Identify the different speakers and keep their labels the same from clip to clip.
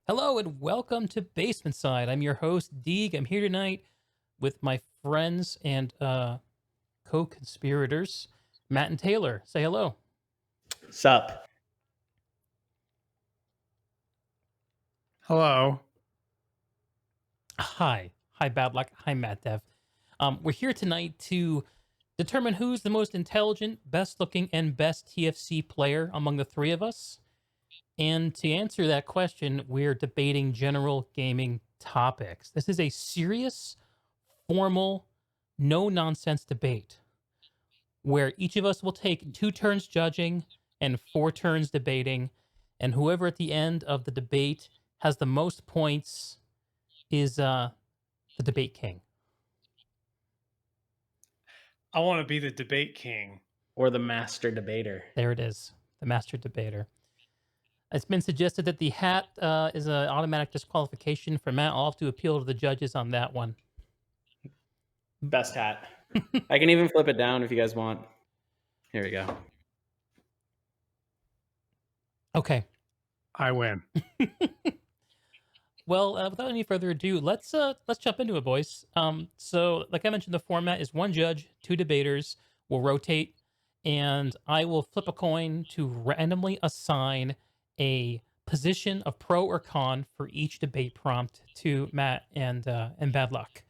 Speaker 1: Hello and welcome to Basementside. I'm your host, Deeg. I'm here tonight with my friends and co-conspirators, Matt and Taylor. Say hello.
Speaker 2: Sup?
Speaker 3: Hello.
Speaker 1: Hi. Hi, Bad Luck. Hi, Matt Dev. We're here tonight to determine who's the most intelligent, best-looking, and best TFC player among the three of us. And to answer that question, we're debating general gaming topics. This is a serious, formal, no nonsense debate where each of us will take 2 turns judging and 4 turns debating, and whoever at the end of the debate has the most points is the debate king.
Speaker 3: I want to be the debate king.
Speaker 2: Or the master debater?
Speaker 1: There it is, the master debater. It's been suggested that the hat is an automatic disqualification for Matt. I'll have to appeal to the judges on that one.
Speaker 2: Best hat. I can even flip it down if you guys want. Here we go.
Speaker 1: Okay.
Speaker 3: I win.
Speaker 1: Well, without any further ado, let's jump into it, boys. So, like I mentioned, the format is 1 judge, 2 debaters. We'll rotate, and I will flip a coin to randomly assign a position of pro or con for each debate prompt to Matt and Bad Luck.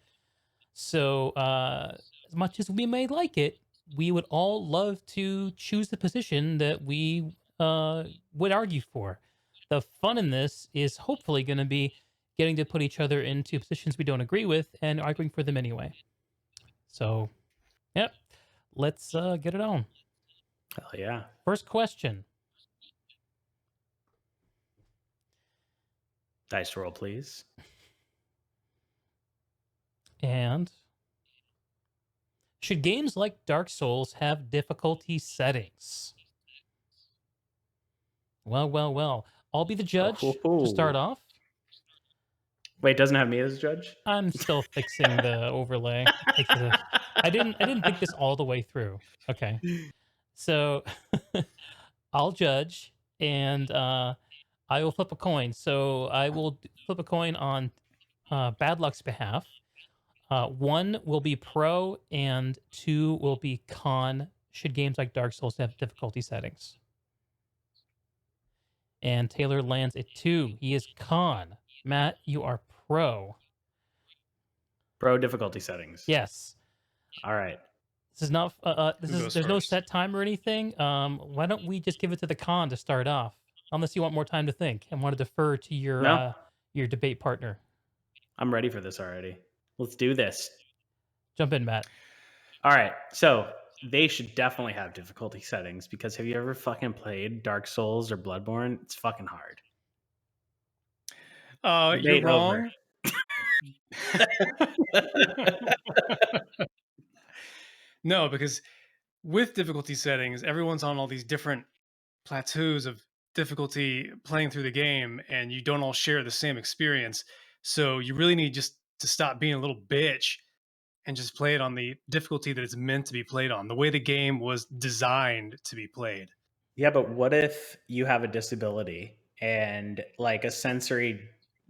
Speaker 1: So, as much as we may like it, we would all love to choose the position that we would argue for. The fun in this is hopefully going to be getting to put each other into positions we don't agree with and arguing for them anyway. So, yep, let's get it on.
Speaker 2: Hell yeah.
Speaker 1: First question.
Speaker 2: Dice roll, please.
Speaker 1: And should games like Dark Souls have difficulty settings? Well. I'll be the judge to start off.
Speaker 2: Wait, doesn't have me as a judge?
Speaker 1: I'm still fixing the overlay. I didn't think this all the way through. Okay. So I'll judge and I will flip a coin. So I will flip a coin on Bad Luck's behalf. 1 will be pro and 2 will be con should games like Dark Souls have difficulty settings. And Taylor lands at 2. He is con. Matt, you are pro.
Speaker 2: Pro difficulty settings.
Speaker 1: Yes.
Speaker 2: All right.
Speaker 1: This is not. There's no
Speaker 3: first?
Speaker 1: set time or anything. Why don't we just give it to the con to start off? Unless you want more time to think and want to defer to
Speaker 2: No.
Speaker 1: your debate partner.
Speaker 2: I'm ready for this already. Let's do this.
Speaker 1: Jump in, Matt.
Speaker 2: All right. So they should definitely have difficulty settings because have you ever fucking played Dark Souls or Bloodborne? It's fucking hard.
Speaker 3: You're
Speaker 2: Debate
Speaker 3: wrong. No, because with difficulty settings, everyone's on all these different plateaus of difficulty playing through the game, and you don't all share the same experience. So you really need just to stop being a little bitch and just play it on the difficulty that it's meant to be played on, the way the game was designed to be played.
Speaker 2: Yeah, but what if you have a disability and like a sensory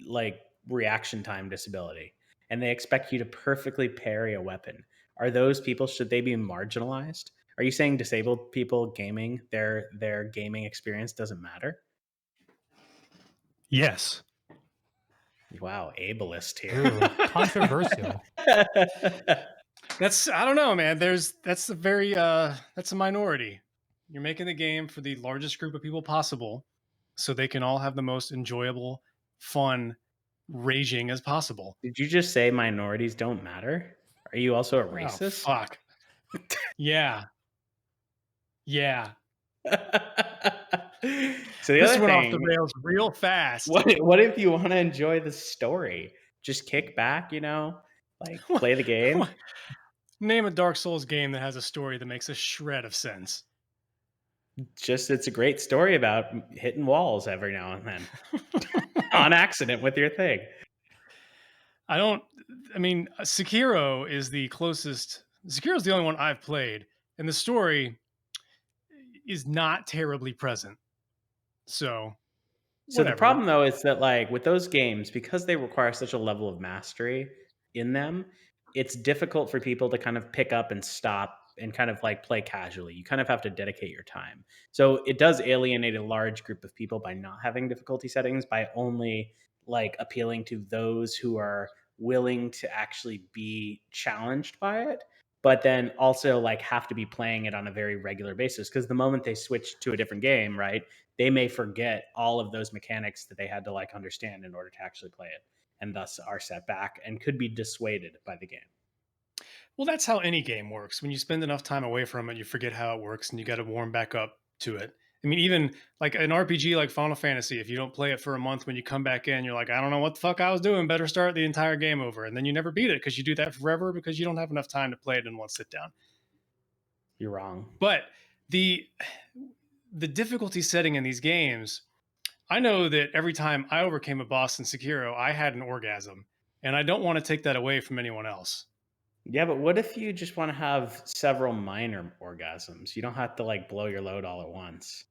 Speaker 2: like reaction time disability and they expect you to perfectly parry a weapon? Are those people, should they be marginalized? Are you saying disabled people gaming, their gaming experience doesn't matter?
Speaker 3: Yes.
Speaker 2: Wow, ableist here.
Speaker 1: Ooh, controversial.
Speaker 3: I don't know, man. That's a minority. You're making the game for the largest group of people possible so they can all have the most enjoyable, fun raging as possible.
Speaker 2: Did you just say minorities don't matter? Are you also a racist?
Speaker 3: Oh, fuck. Yeah.
Speaker 2: So the
Speaker 3: This
Speaker 2: other
Speaker 3: went off
Speaker 2: thing,
Speaker 3: the rails real fast.
Speaker 2: what if you want to enjoy the story? Just kick back, like play the game.
Speaker 3: Name a Dark Souls game that has a story that makes a shred of sense.
Speaker 2: It's a great story about hitting walls every now and then on accident with your thing.
Speaker 3: Sekiro is the closest. Sekiro is the only one I've played, and the story is not terribly present. So
Speaker 2: So the
Speaker 3: Whatever.
Speaker 2: problem though is that like with those games, because they require such a level of mastery in them, it's difficult for people to kind of pick up and stop and kind of like play casually. You kind of have to dedicate your time. So it does alienate a large group of people by not having difficulty settings, by only like appealing to those who are willing to actually be challenged by it, but then also like have to be playing it on a very regular basis, because the moment they switch to a different game, right, they may forget all of those mechanics that they had to like understand in order to actually play it, and thus are set back and could be dissuaded by the game.
Speaker 3: Well, that's how any game works. When you spend enough time away from it, you forget how it works and you got to warm back up to it. I mean, even like an RPG like Final Fantasy, if you don't play it for a month, when you come back in, you're like, I don't know what the fuck I was doing. Better start the entire game over. And then you never beat it because you do that forever because you don't have enough time to play it in one sit down.
Speaker 2: You're wrong.
Speaker 3: But the the difficulty setting in these games, I know that every time I overcame a boss in Sekiro, I had an orgasm. And I don't want to take that away from anyone else.
Speaker 2: Yeah, but what if you just want to have several minor orgasms? You don't have to like blow your load all at once.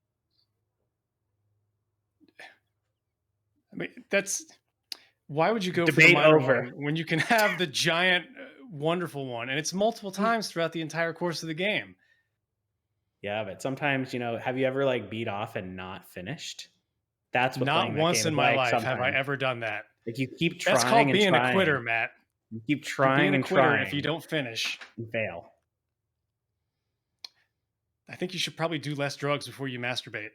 Speaker 3: I mean, that's why would you go for the
Speaker 2: Debate
Speaker 3: minor
Speaker 2: over.
Speaker 3: one when you can have the giant, wonderful one? And it's multiple times throughout the entire course of the game.
Speaker 2: Yeah, but sometimes, have you ever like beat off and not finished? That's what
Speaker 3: Not
Speaker 2: playing that
Speaker 3: once
Speaker 2: game
Speaker 3: in
Speaker 2: is
Speaker 3: my
Speaker 2: like
Speaker 3: life have I
Speaker 2: sometimes.
Speaker 3: ever done that.
Speaker 2: Like you keep
Speaker 3: That's
Speaker 2: trying
Speaker 3: called
Speaker 2: and
Speaker 3: being a quitter,
Speaker 2: trying.
Speaker 3: Matt.
Speaker 2: You keep
Speaker 3: You're being
Speaker 2: trying
Speaker 3: a
Speaker 2: and
Speaker 3: quitter if you
Speaker 2: trying
Speaker 3: don't finish.
Speaker 2: and fail.
Speaker 3: I think you should probably do less drugs before you masturbate.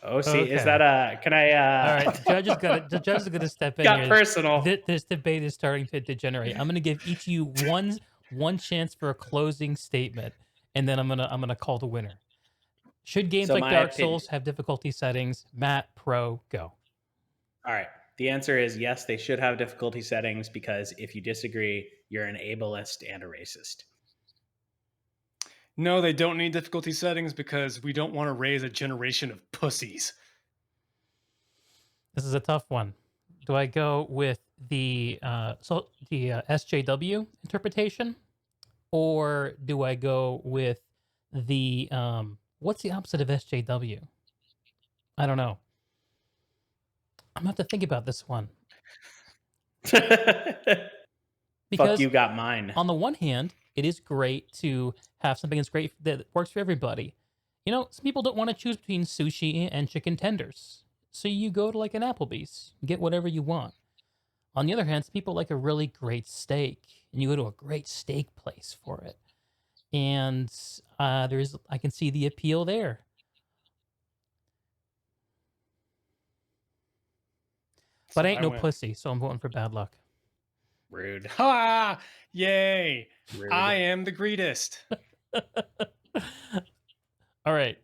Speaker 2: Oh, see, is
Speaker 1: Okay.
Speaker 2: that can I
Speaker 1: All right, the judge is gonna step in
Speaker 2: got
Speaker 1: here.
Speaker 2: personal.
Speaker 1: This debate is starting to degenerate. I'm gonna give each of you one chance for a closing statement, and then I'm gonna call the winner. Should games
Speaker 2: So
Speaker 1: like
Speaker 2: my
Speaker 1: Dark
Speaker 2: opinion.
Speaker 1: Souls have difficulty settings? Matt, pro, go.
Speaker 2: All right. The answer is yes, they should have difficulty settings, because if you disagree, you're an ableist and a racist.
Speaker 3: No, they don't need difficulty settings because we don't want to raise a generation of pussies.
Speaker 1: This is a tough one. Do I go with the SJW interpretation, or do I go with the what's the opposite of SJW? I don't know. I'm gonna have to think about this one
Speaker 2: Fuck,
Speaker 1: because
Speaker 2: you got mine.
Speaker 1: on the one hand, it is great to have something that's great that works for everybody. Some people don't want to choose between sushi and chicken tenders, so you go to like an Applebee's, get whatever you want. On the other hand, some people like a really great steak, and you go to a great steak place for it. And I can see the appeal there. But
Speaker 3: So
Speaker 1: I ain't
Speaker 3: I
Speaker 1: no
Speaker 3: win.
Speaker 1: pussy, so I'm voting for bad luck.
Speaker 2: Rude.
Speaker 3: Ha! Yay!
Speaker 2: Rude.
Speaker 3: I am the greatest.
Speaker 1: All right.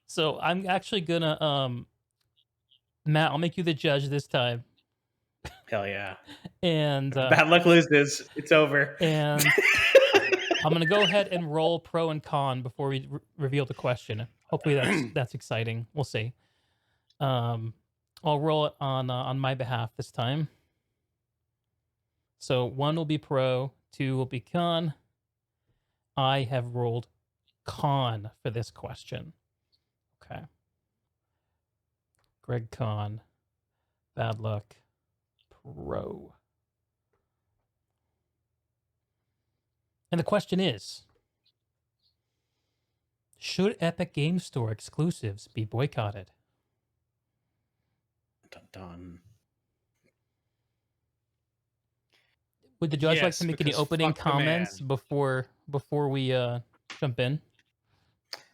Speaker 1: So I'm actually gonna Matt, I'll make you the judge this time.
Speaker 2: Hell yeah.
Speaker 1: And
Speaker 2: Bad luck loses. It's over.
Speaker 1: and I'm gonna go ahead and roll pro and con before we reveal the question. Hopefully that's exciting. We'll see. I'll roll it on my behalf this time. So 1 will be pro, 2 will be con. I have rolled con for this question. Okay. Greg con. Bad luck. Pro. And the question is, should Epic Game Store exclusives be boycotted?
Speaker 2: Dun, dun.
Speaker 1: Would the judge like
Speaker 3: Yes,
Speaker 1: to make any
Speaker 3: because
Speaker 1: opening
Speaker 3: fuck the man.
Speaker 1: comments before we jump in?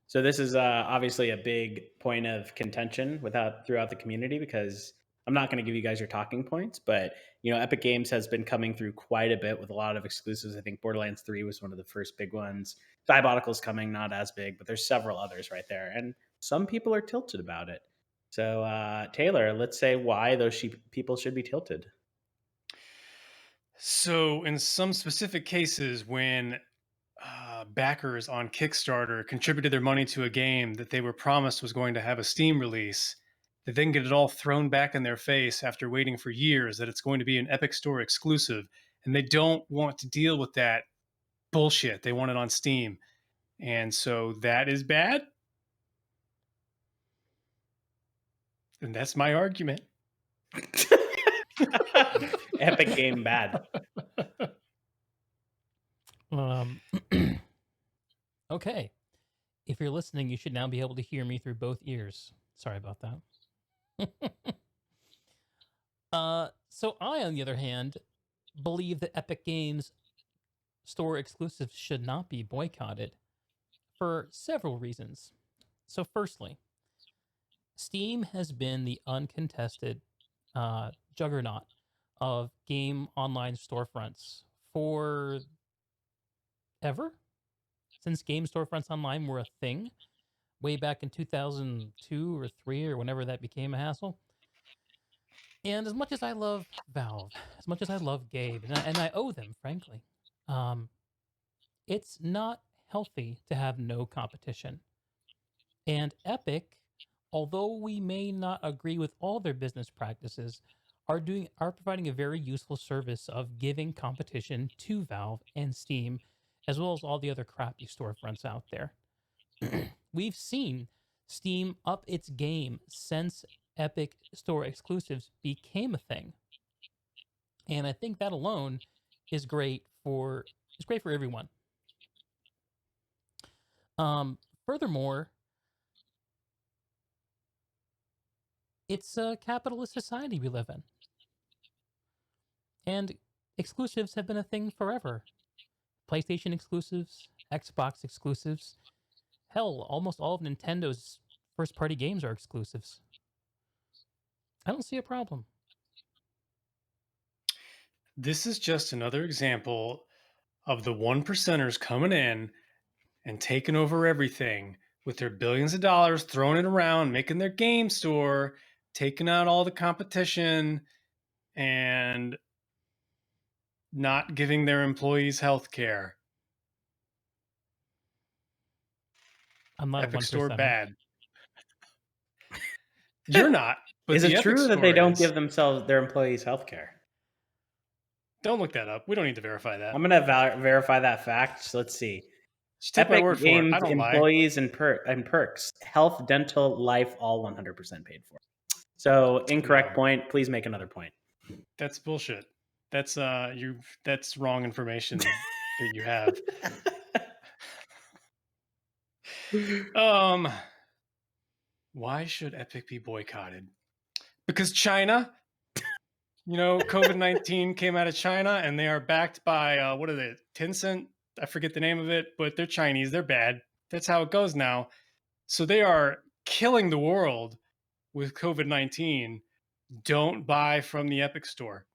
Speaker 2: So this is obviously a big point of contention throughout the community, because I'm not going to give you guys your talking points, but Epic Games has been coming through quite a bit with a lot of exclusives. I think Borderlands 3 was one of the first big ones. Diabolical's coming, not as big, but there's several others right there, and some people are tilted about it. So Taylor, let's say why those people should be tilted.
Speaker 3: So, in some specific cases, when backers on Kickstarter contributed their money to a game that they were promised was going to have a Steam release, that then get it all thrown back in their face after waiting for years that it's going to be an Epic Store exclusive, and they don't want to deal with that bullshit. They want it on Steam. And so that is bad. And that's my argument.
Speaker 2: Epic Game bad.
Speaker 1: Okay. If you're listening, you should now be able to hear me through both ears. Sorry about that. So I, on the other hand, believe that Epic Games store exclusives should not be boycotted for several reasons. So, firstly, Steam has been the uncontested juggernaut of game online storefronts for ever, since game storefronts online were a thing way back in 2002 or 3 or whenever that became a hassle. And as much as I love Valve, as much as I love Gabe, and I owe them, frankly, it's not healthy to have no competition. And Epic, although we may not agree with all their business practices, are providing a very useful service of giving competition to Valve and Steam, as well as all the other crappy storefronts out there. We've seen Steam up its game since Epic Store exclusives became a thing. And I think that alone is great for everyone. Furthermore, it's a capitalist society we live in. And exclusives have been a thing forever. PlayStation exclusives, Xbox exclusives. Hell, almost all of Nintendo's first party games are exclusives. I don't see a problem.
Speaker 3: This is just another example of the one percenters coming in and taking over everything with their billions of dollars, throwing it around, making their game store, taking out all the competition, and not giving their employees health care.
Speaker 1: I'm not
Speaker 3: Epic
Speaker 1: a
Speaker 3: Store
Speaker 1: 1%er.
Speaker 3: bad. You're not. But
Speaker 2: Is
Speaker 3: the
Speaker 2: it
Speaker 3: Epic
Speaker 2: true that
Speaker 3: Store
Speaker 2: they don't
Speaker 3: is.
Speaker 2: give their employees health care?
Speaker 3: Don't look that up. We don't need to verify that.
Speaker 2: I'm going to verify that fact. So let's see.
Speaker 3: Just take my
Speaker 2: Epic
Speaker 3: word for it. I
Speaker 2: Games
Speaker 3: don't lie.
Speaker 2: employees and perks, health, dental, life, all 100% paid for. So incorrect
Speaker 3: No.
Speaker 2: point. Please make another point.
Speaker 3: That's bullshit. That's that's wrong information that you have. Why should Epic be boycotted? Because China, COVID-19 came out of China and they are backed by what are they? Tencent? I forget the name of it, but they're Chinese. They're bad. That's how it goes now. So they are killing the world with COVID-19. Don't buy from the Epic Store.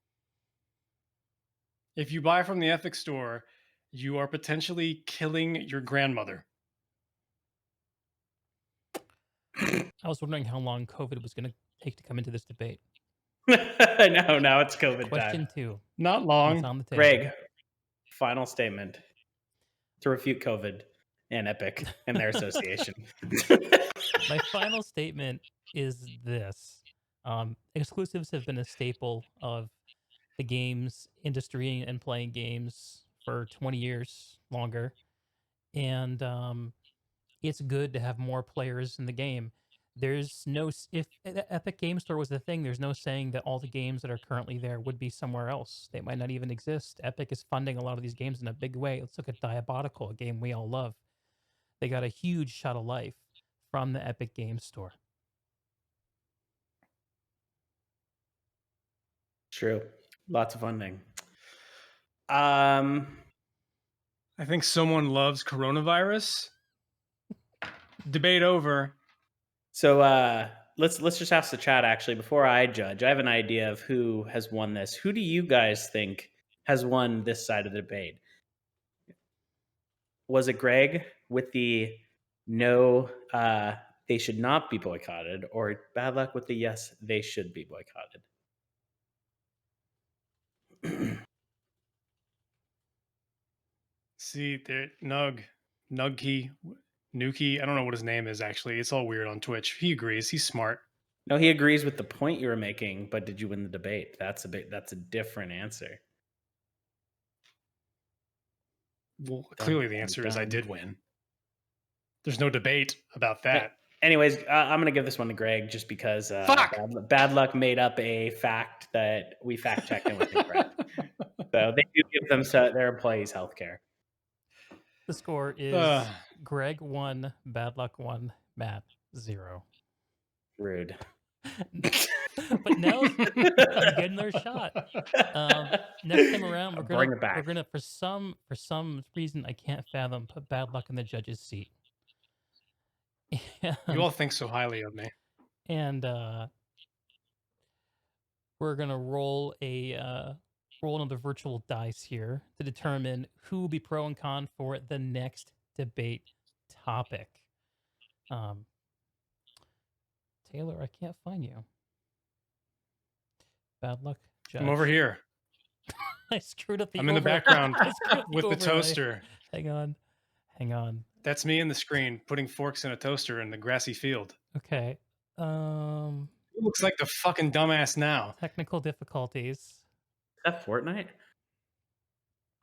Speaker 3: If you buy from the Epic Store, you are potentially killing your grandmother.
Speaker 1: I was wondering how long COVID was going to take to come into this debate.
Speaker 2: No, now it's COVID
Speaker 1: Question
Speaker 2: time.
Speaker 1: 2.
Speaker 3: Not long.
Speaker 1: It's on the table.
Speaker 2: Greg, final statement to refute COVID and Epic and their association.
Speaker 1: My final statement is this. Exclusives have been a staple of the games industry and playing games for 20 years longer. And it's good to have more players in the game. There's no, if Epic Game Store was the thing, there's no saying that all the games that are currently there would be somewhere else. They might not even exist. Epic is funding a lot of these games in a big way. Let's look at Diabolical, a game we all love. They got a huge shot of life from the Epic Game Store.
Speaker 2: True. Lots of funding.
Speaker 3: I think someone loves coronavirus. Debate over.
Speaker 2: So let's just ask the chat actually before I judge. I have an idea of who has won this. Who do you guys think has won this side of the debate? Was it Greg with the no, they should not be boycotted, or bad luck with the yes, they should be boycotted?
Speaker 3: See, there, Nugkey, Nuki. I don't know what his name is actually. It's all weird on Twitch. He agrees. He's smart.
Speaker 2: No, he agrees with the point you were making, but did you win the debate? That's a different answer.
Speaker 3: Well, clearly the answer is I did win. There's no debate about that.
Speaker 2: Anyways, I'm gonna give this one to Greg just because
Speaker 3: Fuck.
Speaker 2: bad luck made up a fact that we fact checked and was incorrect. So they do give them their employees health care.
Speaker 1: The score
Speaker 3: Uh,
Speaker 1: is Greg 1, Bad Luck 1, Matt 0.
Speaker 2: Rude.
Speaker 1: But now you get another shot. Next time around,
Speaker 2: Bring it back.
Speaker 1: we're gonna for some reason I can't fathom, put Bad Luck in the judge's seat.
Speaker 3: you all think so highly of me.
Speaker 1: And we're gonna roll another virtual dice here to determine who will be pro and con for the next debate topic. Taylor, I can't find you. Bad luck, judge.
Speaker 3: I'm over here.
Speaker 1: I screwed up the.
Speaker 3: I'm in the background with the
Speaker 1: overlay.
Speaker 3: toaster.
Speaker 1: Hang on.
Speaker 3: That's me in the screen putting forks in a toaster in the grassy field.
Speaker 1: Okay.
Speaker 3: Who looks like the fucking dumbass now?
Speaker 1: Technical difficulties.
Speaker 2: Is that Fortnite?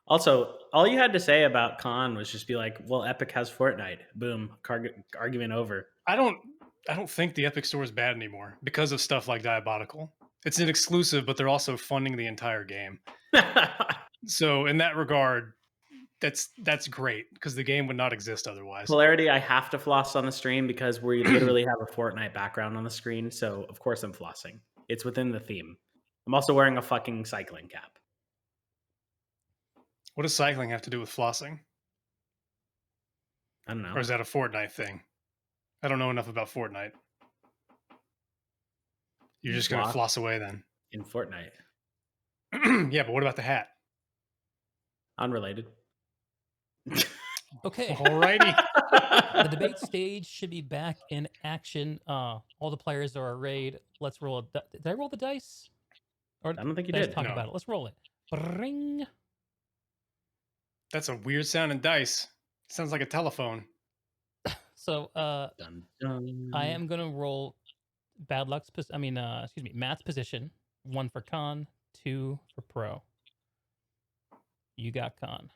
Speaker 2: Also, all you had to say about Con was just be like, "Well, Epic has Fortnite." Boom, argument over.
Speaker 3: I don't think the Epic Store is bad anymore because of stuff like Diabolical. It's an exclusive, but they're also funding the entire game. So in that regard, that's great because the game would not exist otherwise.
Speaker 2: Polarity, I have to floss on the stream because we literally have a Fortnite background on the screen, so of course I'm flossing. It's within the theme. I'm also wearing a fucking cycling cap.
Speaker 3: What does cycling have to do with flossing?
Speaker 2: I don't know.
Speaker 3: Or is that a Fortnite thing? I don't know enough about Fortnite. You're just going to floss away then.
Speaker 2: In Fortnite.
Speaker 3: Yeah, but what about the hat?
Speaker 2: Unrelated.
Speaker 1: Okay.
Speaker 3: Alrighty.
Speaker 1: The debate stage should be back in action. All the players are arrayed. Let's roll did I roll the dice? Or
Speaker 2: I don't think you
Speaker 1: let's
Speaker 2: did.
Speaker 1: talk about it. Let's roll it. Bring.
Speaker 3: That's a weird sounding dice. Sounds like a telephone.
Speaker 1: So
Speaker 2: dun, dun.
Speaker 1: I am gonna roll bad luck's Matt's position. 1 for con, 2 for pro. You got con.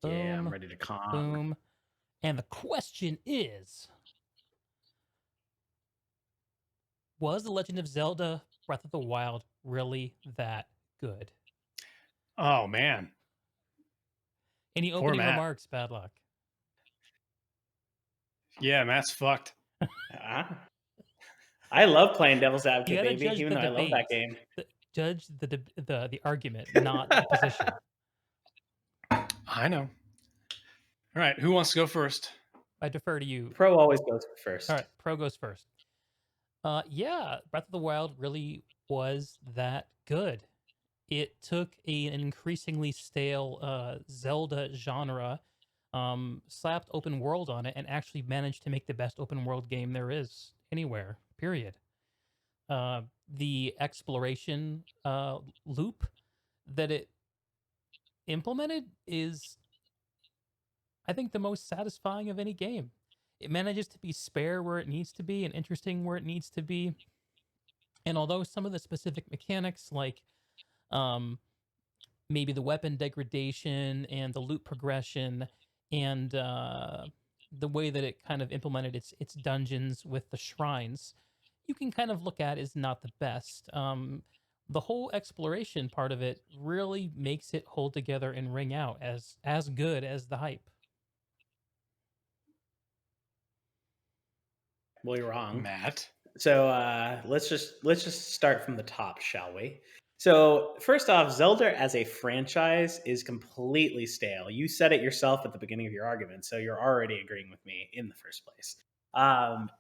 Speaker 2: Yeah,
Speaker 1: Boom,
Speaker 2: I'm ready to con.
Speaker 1: boom. And the question is, was The Legend of Zelda Breath of the Wild really that good?
Speaker 3: Oh, man.
Speaker 1: Any opening remarks, Bad Luck?
Speaker 3: Yeah, Matt's fucked.
Speaker 2: I love playing Devil's Advocate, baby, even though I love that game.
Speaker 1: Judge the argument, not the position.
Speaker 3: I know. All right, who wants to go first?
Speaker 1: I defer to you.
Speaker 2: Pro always goes first.
Speaker 1: All right, pro goes first. Yeah, Breath of the Wild really was that good. It took an increasingly stale Zelda genre, slapped open world on it, and actually managed to make the best open world game there is anywhere, period. The exploration loop that it implemented is, I think, the most satisfying of any game. It manages to be spare where it needs to be and interesting where it needs to be. And although some of the specific mechanics, like maybe the weapon degradation and the loot progression and the way that it kind of implemented its dungeons with the shrines, you can kind of look at is not the best. The whole exploration part of it really makes it hold together and ring out as good as the hype.
Speaker 2: Well, you're wrong,
Speaker 3: Matt.
Speaker 2: So let's just start from the top, shall we? So first off, Zelda as a franchise is completely stale. You said it yourself at the beginning of your argument, so you're already agreeing with me in the first place.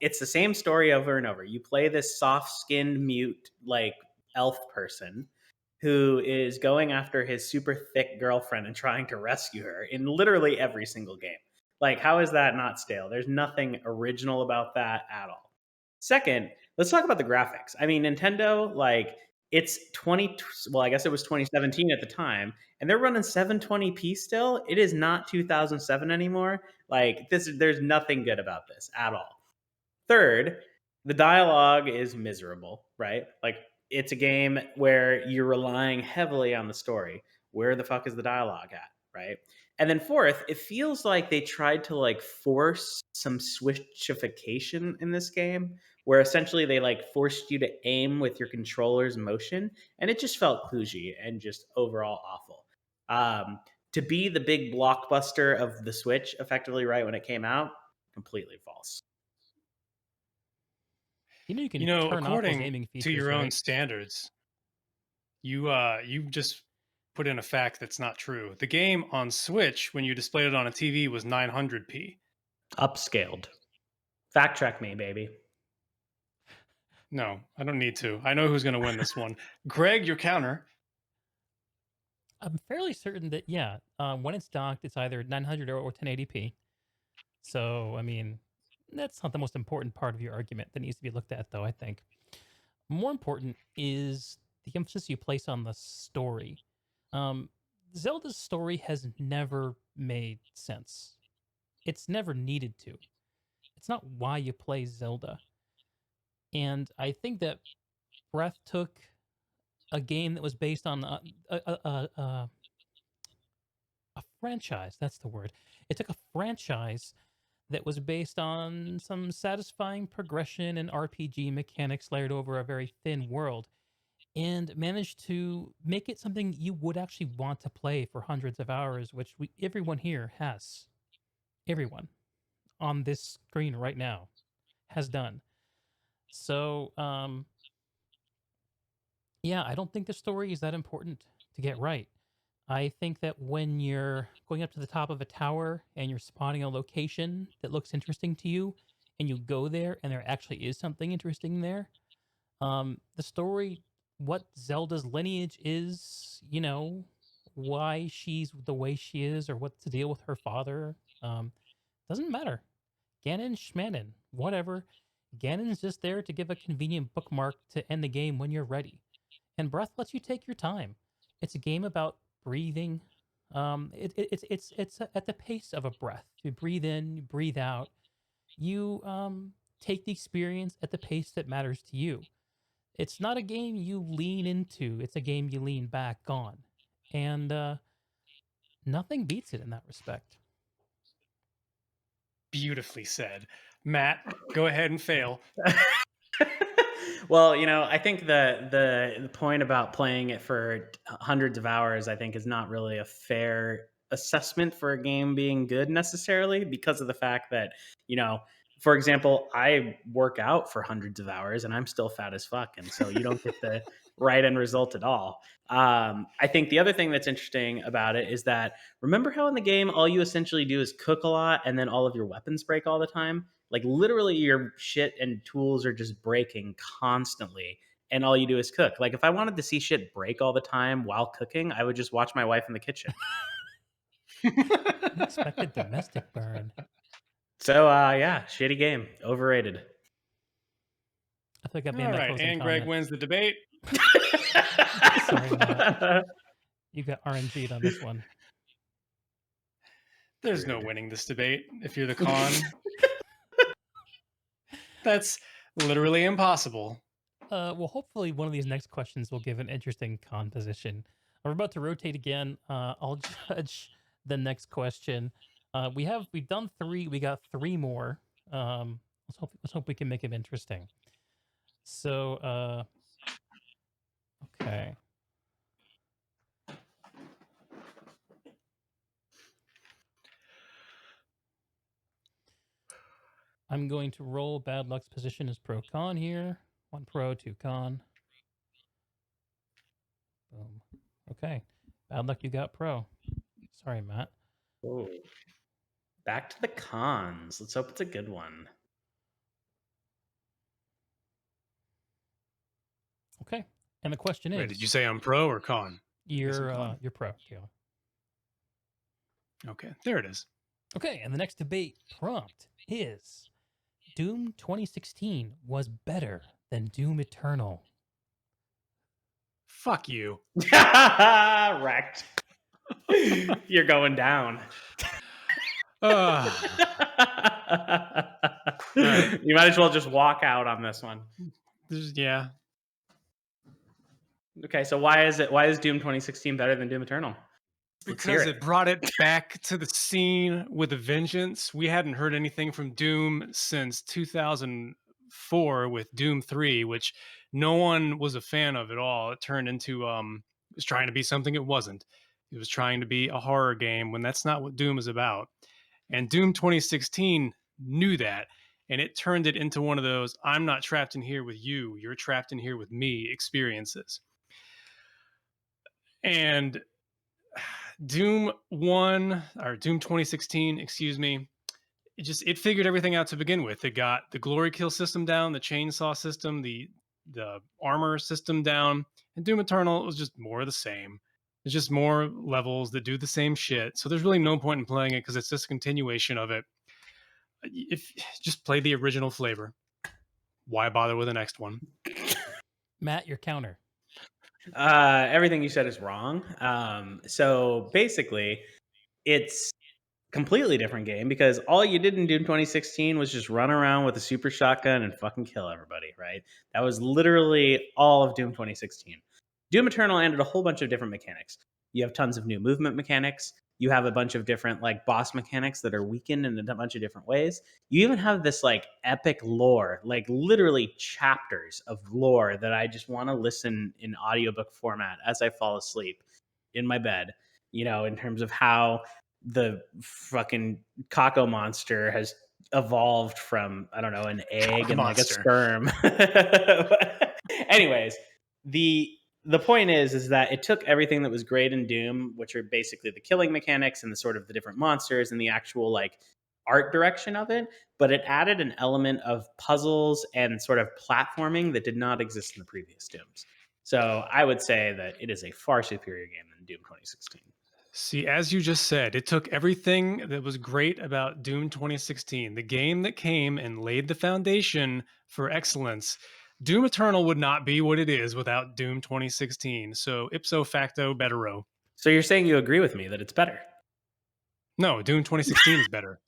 Speaker 2: It's the same story over and over. You play this soft-skinned mute like elf person who is going after his super thick girlfriend and trying to rescue her in literally every single game. Like, how is that not stale? There's nothing original about that at all. Second, let's talk about the graphics. I mean, Nintendo, like, it's I guess it was 2017 at the time, and they're running 720p still. It is not 2007 anymore. Like, there's nothing good about this at all. Third, the dialogue is miserable, right? Like, it's a game where you're relying heavily on the story. Where the fuck is the dialogue at, right? And then fourth, it feels like they tried to like force some switchification in this game where essentially they like forced you to aim with your controller's motion, and it just felt kludgy and just overall awful. To be the big blockbuster of the Switch effectively right when it came out, completely false.
Speaker 1: You can turn off those
Speaker 3: According
Speaker 1: aiming
Speaker 3: to
Speaker 1: features,
Speaker 3: your own
Speaker 1: right?
Speaker 3: standards, you just put in a fact that's not true. The game on Switch, when you displayed it on a TV, was 900p.
Speaker 2: Upscaled. Fact check me, baby.
Speaker 3: No, I don't need to. I know who's going to win this one. Greg, your counter.
Speaker 1: I'm fairly certain that yeah, when it's docked, it's either 900 or 1080p. So I mean, that's not the most important part of your argument that needs to be looked at, though. I think more important is the emphasis you place on the story. Um, Zelda's story has never made sense. It's never needed to. It's not why you play Zelda. And I think that Breath took a game that was based on a franchise. That's the word. It took a franchise that was based on some satisfying progression and RPG mechanics layered over a very thin world and managed to make it something you would actually want to play for hundreds of hours, which everyone here has. Everyone on this screen right now has done. So, yeah, I don't think the story is that important to get right. I think that when you're going up to the top of a tower and you're spotting a location that looks interesting to you, and you go there and there actually is something interesting there, the story, what Zelda's lineage is, why she's the way she is, or what to deal with her father, doesn't matter. Ganon, Schmanon, whatever. Ganon's just there to give a convenient bookmark to end the game when you're ready. And Breath lets you take your time. It's a game about breathing. It's at the pace of a breath. You breathe in, you breathe out. You take the experience at the pace that matters to you. It's not a game you lean into. It's a game you lean back on, and nothing beats it in that respect.
Speaker 3: Beautifully said. Matt, go ahead and fail.
Speaker 2: Well, I think the point about playing it for hundreds of hours, I think, is not really a fair assessment for a game being good necessarily, because of the fact that, for example, I work out for hundreds of hours and I'm still fat as fuck, and so you don't get the right end result at all. I think the other thing that's interesting about it is that, remember how in the game all you essentially do is cook a lot and then all of your weapons break all the time? Like literally your shit and tools are just breaking constantly, and all you do is cook. Like if I wanted to see shit break all the time while cooking, I would just watch my wife in the kitchen.
Speaker 1: Unexpected domestic burn.
Speaker 2: So yeah, shitty game. Overrated.
Speaker 1: I think I made
Speaker 3: All
Speaker 1: my
Speaker 3: right,
Speaker 1: closing
Speaker 3: and Greg
Speaker 1: comment.
Speaker 3: wins the debate.
Speaker 1: Sorry, Matt. You got RNG'd on this one.
Speaker 3: There's no winning this debate if you're the con. That's literally impossible.
Speaker 1: Well, hopefully one of these next questions will give an interesting con position. We're about to rotate again. I'll judge the next question. We've done 3. We got 3 more. Let's hope we can make it interesting. So, okay. I'm going to roll Bad Luck's position as pro con here. 1 pro, 2 con. Boom. Okay. Bad Luck, you got pro. Sorry, Matt.
Speaker 2: Oh. Back to the cons. Let's hope it's a good one.
Speaker 1: Okay. And the question is,
Speaker 3: Wait, did you say I'm pro or con?
Speaker 1: you're pro, Taylor.
Speaker 3: Okay, there it is.
Speaker 1: Okay, and the next debate prompt is Doom 2016 was better than Doom Eternal.
Speaker 3: Fuck you.
Speaker 2: Wrecked. You're going down.
Speaker 3: Right.
Speaker 2: You might as well just walk out on this one.
Speaker 3: Yeah.
Speaker 2: Okay, so why is Doom 2016 better than Doom Eternal? Let's hear
Speaker 3: Because
Speaker 2: it.
Speaker 3: it brought it back to the scene with a vengeance. We hadn't heard anything from Doom since 2004 with Doom 3, which no one was a fan of at all. It turned into it was trying to be something it wasn't. It was trying to be a horror game when that's not what Doom is about. And Doom 2016 knew that, and it turned it into one of those I'm not trapped in here with you, you're trapped in here with me experiences. And Doom 1 or Doom 2016, excuse me, it figured everything out to begin with. It got the glory kill system down, the chainsaw system, the armor system down, and Doom Eternal was just more of the same. It's just more levels that do the same shit. So there's really no point in playing it because it's just a continuation of it. If just play the original flavor, why bother with the next one?
Speaker 1: Matt, your counter.
Speaker 2: Everything you said is wrong. So basically, it's completely different game because all you did in Doom 2016 was just run around with a super shotgun and fucking kill everybody, right? That was literally all of Doom 2016. Doom Eternal added a whole bunch of different mechanics. You have tons of new movement mechanics. You have a bunch of different like boss mechanics that are weakened in a bunch of different ways. You even have this like epic lore, like literally chapters of lore that I just want to listen in audiobook format as I fall asleep in my bed, in terms of how the fucking Kako monster has evolved from, I don't know, an egg
Speaker 3: Cock
Speaker 2: and like a
Speaker 3: monster.
Speaker 2: sperm. Anyways, the point is that it took everything that was great in Doom, which are basically the killing mechanics and the sort of the different monsters and the actual like art direction of it, but it added an element of puzzles and sort of platforming that did not exist in the previous Dooms. So I would say that it is a far superior game than Doom 2016.
Speaker 3: See, as you just said, it took everything that was great about Doom 2016, the game that came and laid the foundation for excellence. Doom Eternal would not be what it is without Doom 2016. So ipso facto, bettero.
Speaker 2: So you're saying you agree with me that it's better?
Speaker 3: No, Doom 2016 is better.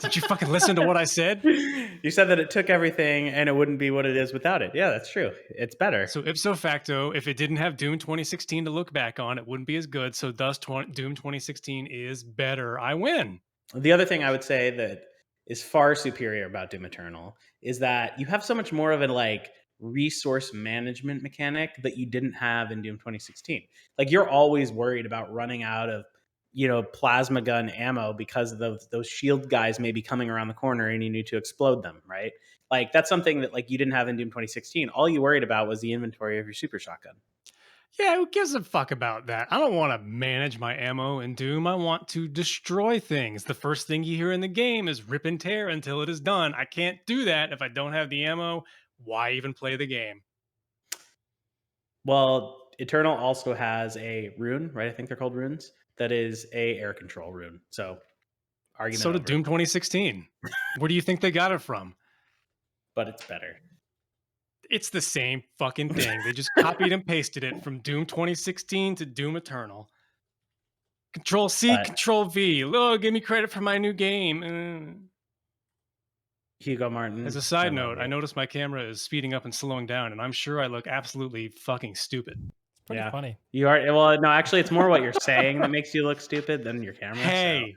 Speaker 3: Did you fucking listen to what I said?
Speaker 2: You said that it took everything and it wouldn't be what it is without it. Yeah, that's true. It's better.
Speaker 3: So ipso facto, if it didn't have Doom 2016 to look back on, it wouldn't be as good. So thus, Doom 2016 is better. I win.
Speaker 2: The other thing I would say that is far superior about Doom Eternal is that you have so much more of a like resource management mechanic that you didn't have in Doom 2016. Like you're always worried about running out of plasma gun ammo because those shield guys may be coming around the corner and you need to explode them, right? Like that's something that like you didn't have in Doom 2016. All you worried about was the inventory of your super shotgun.
Speaker 3: Yeah, who gives a fuck about that? I don't want to manage my ammo in Doom. I want to destroy things. The first thing you hear in the game is rip and tear until it is done. I can't do that if I don't have the ammo. Why even play the game?
Speaker 2: Well, Eternal also has a rune, right? I think they're called runes. That is a air control rune. So argument
Speaker 3: So did
Speaker 2: over.
Speaker 3: Doom 2016. Where do you think they got it from?
Speaker 2: But it's better.
Speaker 3: It's the same fucking thing. They just copied and pasted it from Doom 2016 to Doom Eternal. Control C,
Speaker 2: But
Speaker 3: Control V. Oh, give me credit for my new game.
Speaker 2: Hugo Martin.
Speaker 3: As a
Speaker 2: I
Speaker 3: side
Speaker 2: love
Speaker 3: note, I
Speaker 2: you.
Speaker 3: noticed my camera is speeding up and slowing down, and I'm sure I look absolutely fucking stupid.
Speaker 1: It's pretty
Speaker 2: Yeah.
Speaker 1: funny.
Speaker 2: You are well. No, actually, it's more what you're saying that makes you look stupid than your camera.
Speaker 3: Hey,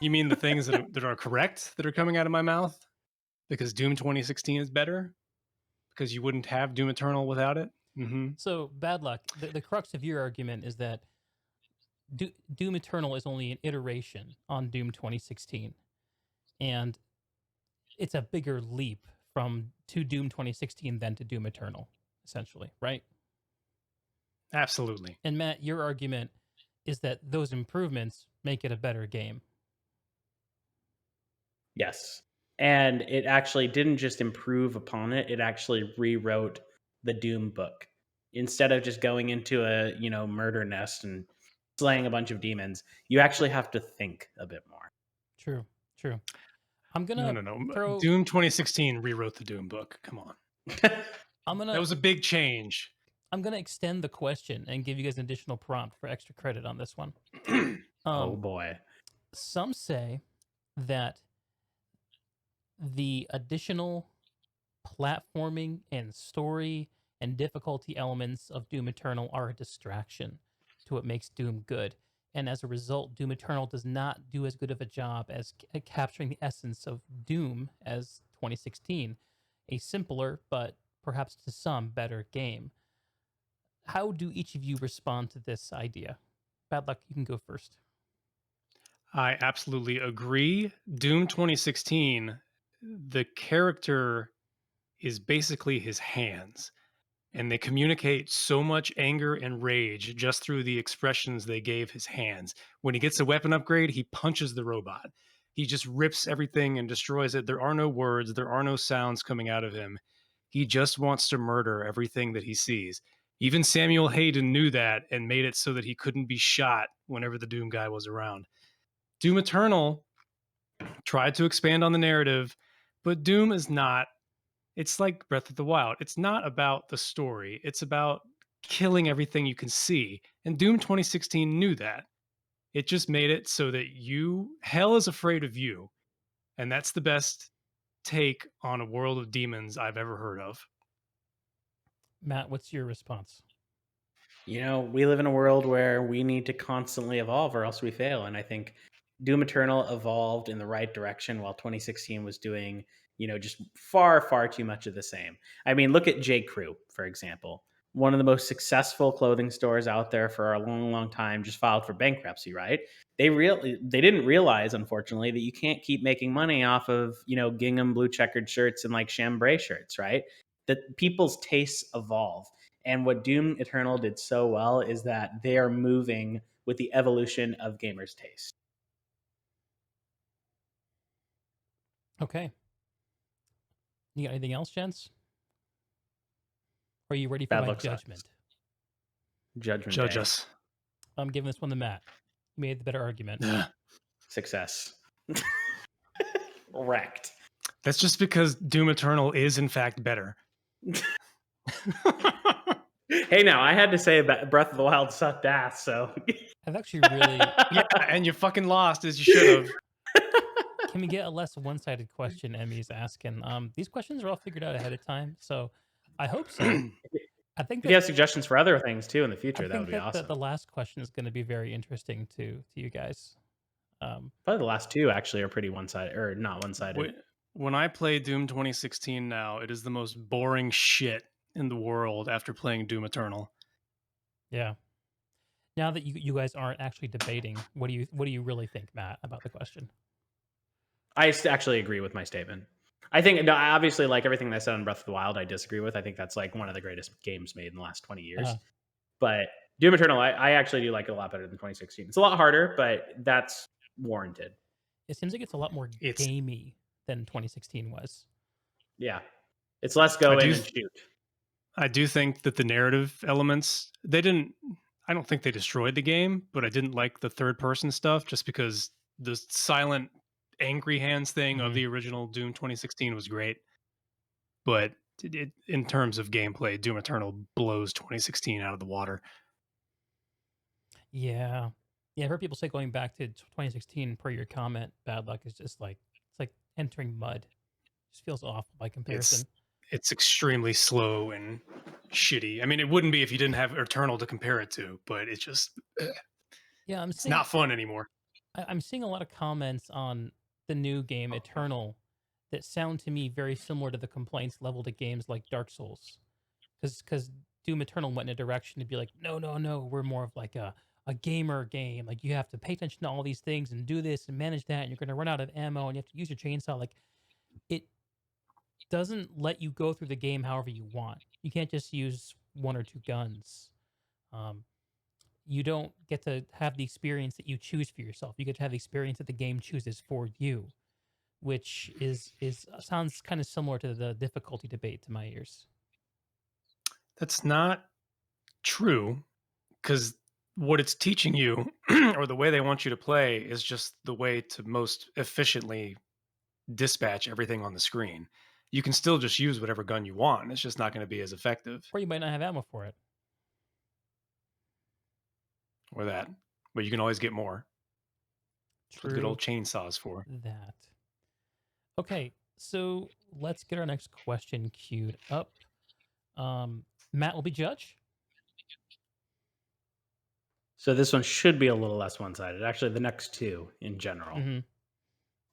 Speaker 3: you mean the things that are correct that are coming out of my mouth? Because Doom 2016 is better? Because you wouldn't have Doom Eternal without it? Mm-hmm.
Speaker 1: So, bad luck. The crux of your argument is that Doom Eternal is only an iteration on Doom 2016. And it's a bigger leap to Doom 2016 than to Doom Eternal, essentially, right?
Speaker 3: Absolutely.
Speaker 1: And Matt, your argument is that those improvements make it a better game.
Speaker 2: Yes. And it actually didn't just improve upon it, it actually rewrote the Doom book. Instead of just going into a, murder nest and slaying a bunch of demons, you actually have to think a bit more.
Speaker 1: True, true. I'm
Speaker 3: No,
Speaker 1: gonna
Speaker 3: no, no.
Speaker 1: throw.
Speaker 3: Doom 2016 rewrote the Doom book. Come on.
Speaker 1: I'm
Speaker 3: That
Speaker 1: gonna.
Speaker 3: was a big change.
Speaker 1: I'm gonna extend the question and give you guys an additional prompt for extra credit on this one.
Speaker 2: Oh boy.
Speaker 1: Some say that the additional platforming and story and difficulty elements of Doom Eternal are a distraction to what makes Doom good. And as a result, Doom Eternal does not do as good of a job as capturing the essence of Doom as 2016, a simpler but perhaps to some better game. How do each of you respond to this idea? Bad luck, you can go first.
Speaker 3: I absolutely agree. Doom 2016, the character is basically his hands, and they communicate so much anger and rage just through the expressions they gave his hands. When he gets a weapon upgrade, he punches the robot. He just rips everything and destroys it. There are no words, there are no sounds coming out of him. He just wants to murder everything that he sees. Even Samuel Hayden knew that and made it so that he couldn't be shot whenever the Doom guy was around. Doom Eternal tried to expand on the narrative, but Doom is not. It's like Breath of the Wild. It's not about the story, it's about killing everything you can see. And Doom 2016 knew that. It just made it so that hell is afraid of you. And that's the best take on a world of demons I've ever heard of.
Speaker 1: Matt, what's your response?
Speaker 2: We live in a world where we need to constantly evolve or else we fail. And I think Doom Eternal evolved in the right direction while 2016 was doing, just far, far too much of the same. I mean, look at J. Crew, for example. One of the most successful clothing stores out there for a long, long time just filed for bankruptcy, right? They didn't realize, unfortunately, that you can't keep making money off of, gingham blue checkered shirts and like chambray shirts, right? That people's tastes evolve. And what Doom Eternal did so well is that they are moving with the evolution of gamers' taste.
Speaker 1: Okay. You got anything else, gents? Or are you ready for
Speaker 2: Bad
Speaker 1: my
Speaker 2: luck sucks.
Speaker 1: judgment?
Speaker 2: Judgment
Speaker 3: Judge
Speaker 2: Day.
Speaker 3: us.
Speaker 1: I'm giving this one to Matt. You made the better argument.
Speaker 2: Success. Wrecked.
Speaker 3: That's just because Doom Eternal is, in fact, better.
Speaker 2: Hey, now, I had to say that Breath of the Wild sucked ass, so.
Speaker 1: I've actually really.
Speaker 3: Yeah, and you fucking lost as you should have.
Speaker 1: Can we get a less one-sided question Emmy's asking? These questions are all figured out ahead of time, so I hope so. I think
Speaker 2: If you have suggestions for other things too in the future, that would be awesome.
Speaker 1: The last question is going to be very interesting to you guys.
Speaker 2: Probably the last two actually are pretty one-sided, or not one-sided.
Speaker 3: When I play Doom 2016 now, it is the most boring shit in the world after playing Doom Eternal.
Speaker 1: Yeah. Now that you guys aren't actually debating, what do you really think, Matt, about the question?
Speaker 2: I actually agree with my statement. I think, no, obviously, like everything that I said on Breath of the Wild, I disagree with. I think that's like one of the greatest games made in the last 20 years. But Doom Eternal, I actually do like it a lot better than 2016. It's a lot harder, but that's warranted.
Speaker 1: It seems like it's a lot more gamey than 2016 was.
Speaker 2: Yeah. It's less go in and shoot.
Speaker 3: I do think that the narrative elements, I don't think they destroyed the game, but I didn't like the third person stuff just because the silent angry hands thing of the original Doom 2016 was great. But in terms of gameplay, Doom Eternal blows 2016 out of the water.
Speaker 1: Yeah. Yeah, I've heard people say going back to 2016 per your comment, bad luck is just like, it's like entering mud. It just feels awful by comparison.
Speaker 3: It's extremely slow and shitty. I mean, it wouldn't be if you didn't have Eternal to compare it to, but it's just,
Speaker 1: yeah,
Speaker 3: it's not fun anymore.
Speaker 1: I'm seeing a lot of comments on the new game, Eternal, that sound to me very similar to the complaints leveled at games like Dark Souls. Because Doom Eternal went in a direction to be like, no, we're more of like a gamer game. Like, you have to pay attention to all these things and do this and manage that, and you're going to run out of ammo and you have to use your chainsaw. Like, it doesn't let you go through the game however you want. You can't just use one or two guns. You don't get to have the experience that you choose for yourself. You get to have the experience that the game chooses for you, which is sounds kind of similar to the difficulty debate to my ears.
Speaker 3: That's not true, because what it's teaching you or the way they want you to play is just the way to most efficiently dispatch everything on the screen. You can still just use whatever gun you want. It's just not going to be as effective.
Speaker 1: Or you might not have ammo for it.
Speaker 3: Or that. But you can always get more. That's what good old chainsaws for.
Speaker 1: That. Okay, so let's get our next question queued up. Matt will be judge.
Speaker 2: So this one should be a little less one-sided. Actually, the next two in general,
Speaker 1: Mm-hmm.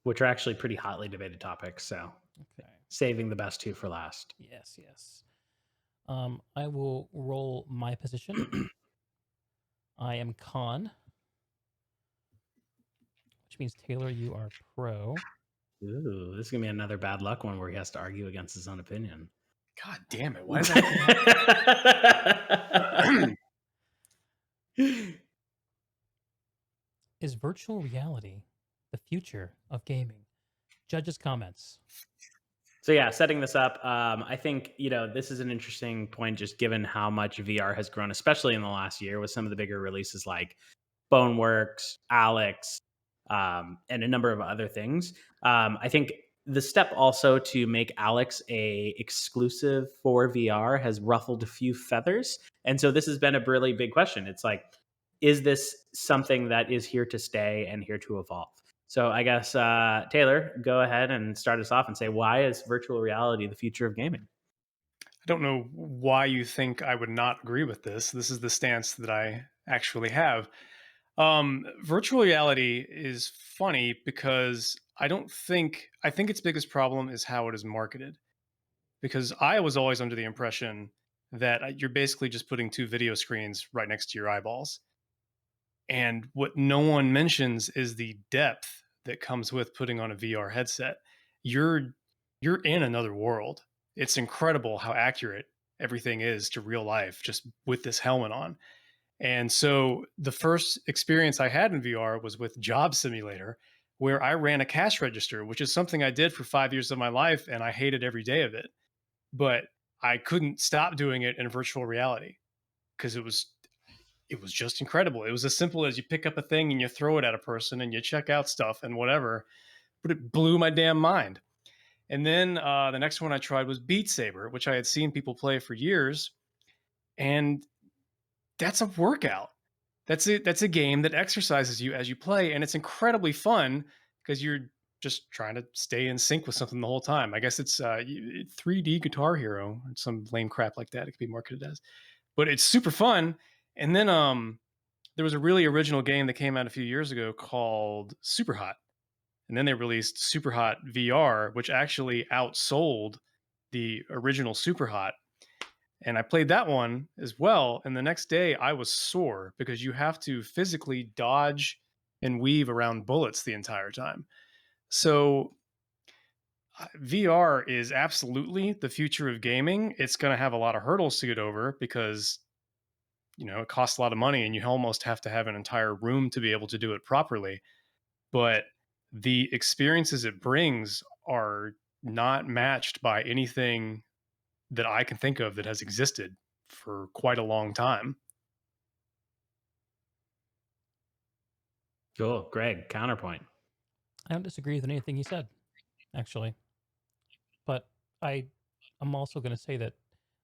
Speaker 2: which are actually pretty hotly debated topics. So
Speaker 1: Okay.
Speaker 2: saving the best two for last.
Speaker 1: Yes, yes. I will roll my position. I am con, which means Taylor, you are pro.
Speaker 2: Ooh, this is gonna be another bad luck one where he has to argue against his own opinion.
Speaker 3: God damn it! Why does that keep happening?
Speaker 1: Is virtual reality the future of gaming? Judges' comments.
Speaker 2: So yeah, setting this up, I think this is an interesting point, just given how much VR has grown, especially in the last year, with some of the bigger releases like Boneworks, Alex, and a number of other things. I think the step also to make Alex a exclusive for VR has ruffled a few feathers, and so this has been a really big question. It's like, is this something that is here to stay and here to evolve? So I guess Taylor, go ahead and start us off and say, why is virtual reality the future of gaming?
Speaker 3: I don't know why you think I would not agree with this. This is the stance that I actually have. Virtual reality is funny because I think its biggest problem is how it is marketed. Because I was always under the impression that you're basically just putting two video screens right next to your eyeballs. And what no one mentions is the depth that comes with putting on a VR headset. You're you're in another world. It's incredible how accurate everything is to real life just with this helmet on. And so the first experience I had in VR was with Job Simulator, where I ran a cash register, which is something I did for 5 years of my life, and I hated every day of it. But I couldn't stop doing it in virtual reality because it was just incredible. It was as simple as you pick up a thing and you throw it at a person and you check out stuff and whatever. But it blew my damn mind. And then the next one I tried was Beat Saber, which I had seen people play for years, and that's a workout. That's a game that exercises you as you play, and it's incredibly fun because you're just trying to stay in sync with something the whole time. I guess it's 3D Guitar Hero, some lame crap like that. It could be marketed as, but it's super fun. And then there was a really original game that came out a few years ago called Super Hot, and then they released Super Hot VR, which actually outsold the original Super Hot. And I played that one as well. And the next day I was sore because you have to physically dodge and weave around bullets the entire time. So VR is absolutely the future of gaming. It's going to have a lot of hurdles to get over because, it costs a lot of money and you almost have to have an entire room to be able to do it properly. But the experiences it brings are not matched by anything that I can think of that has existed for quite a long time.
Speaker 2: Cool, Greg. Counterpoint.
Speaker 1: I don't disagree with anything he said, actually. But I'm also going to say that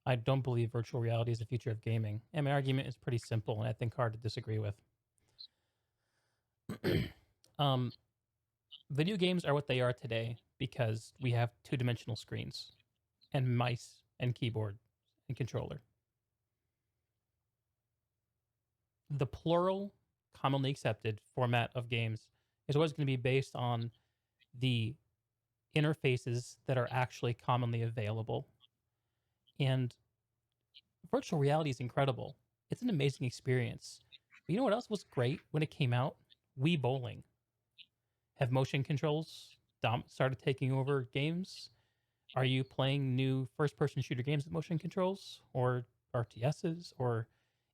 Speaker 1: I don't believe virtual reality is the future of gaming. And my argument is pretty simple and I think hard to disagree with. um, Video games are what they are today because we have two-dimensional screens and mice and keyboard and controller. The plural, commonly accepted format of games is always going to be based on the interfaces that are actually commonly available. And virtual reality is incredible. It's an amazing experience. But you know what else was great when it came out? Wii Bowling. Have motion controls started taking over games? Are you playing new first-person shooter games with motion controls or RTSs or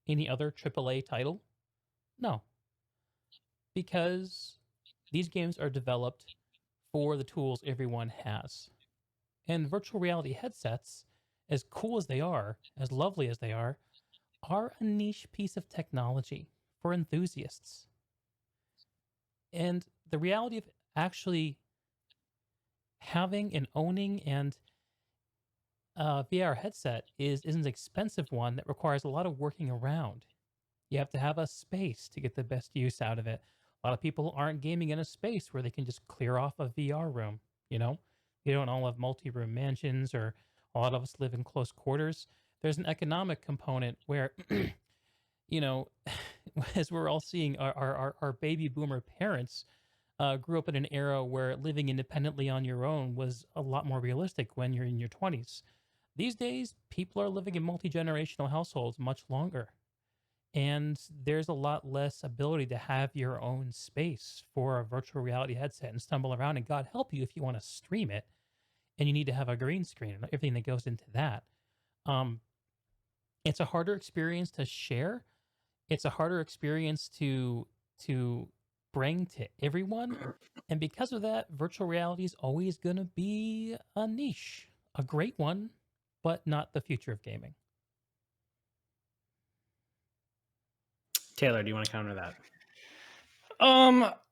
Speaker 1: any other AAA title? No, because these games are developed for the tools everyone has. And virtual reality headsets, as cool as they are, as lovely as they are a niche piece of technology for enthusiasts. And the reality of actually having and owning and VR headset is an expensive one that requires a lot of working around. You have to have a space to get the best use out of it. A lot of people aren't gaming in a space where they can just clear off a VR room, you know? You don't all have multi-room mansions or a lot of us live in close quarters. There's an economic component where you know, as we're all seeing, our baby boomer parents grew up in an era where living independently on your own was a lot more realistic when you're in your 20s. These days, people are living in multi generational households much longer. And there's a lot less ability to have your own space for a virtual reality headset and stumble around. And God help you if you want to stream it and you need to have a green screen and everything that goes into that. Um, it's a harder experience to share. It's a harder experience to bring to everyone. And because of that, virtual reality is always going to be a niche, a great one, but not the future of gaming.
Speaker 2: Taylor, do you want to counter that?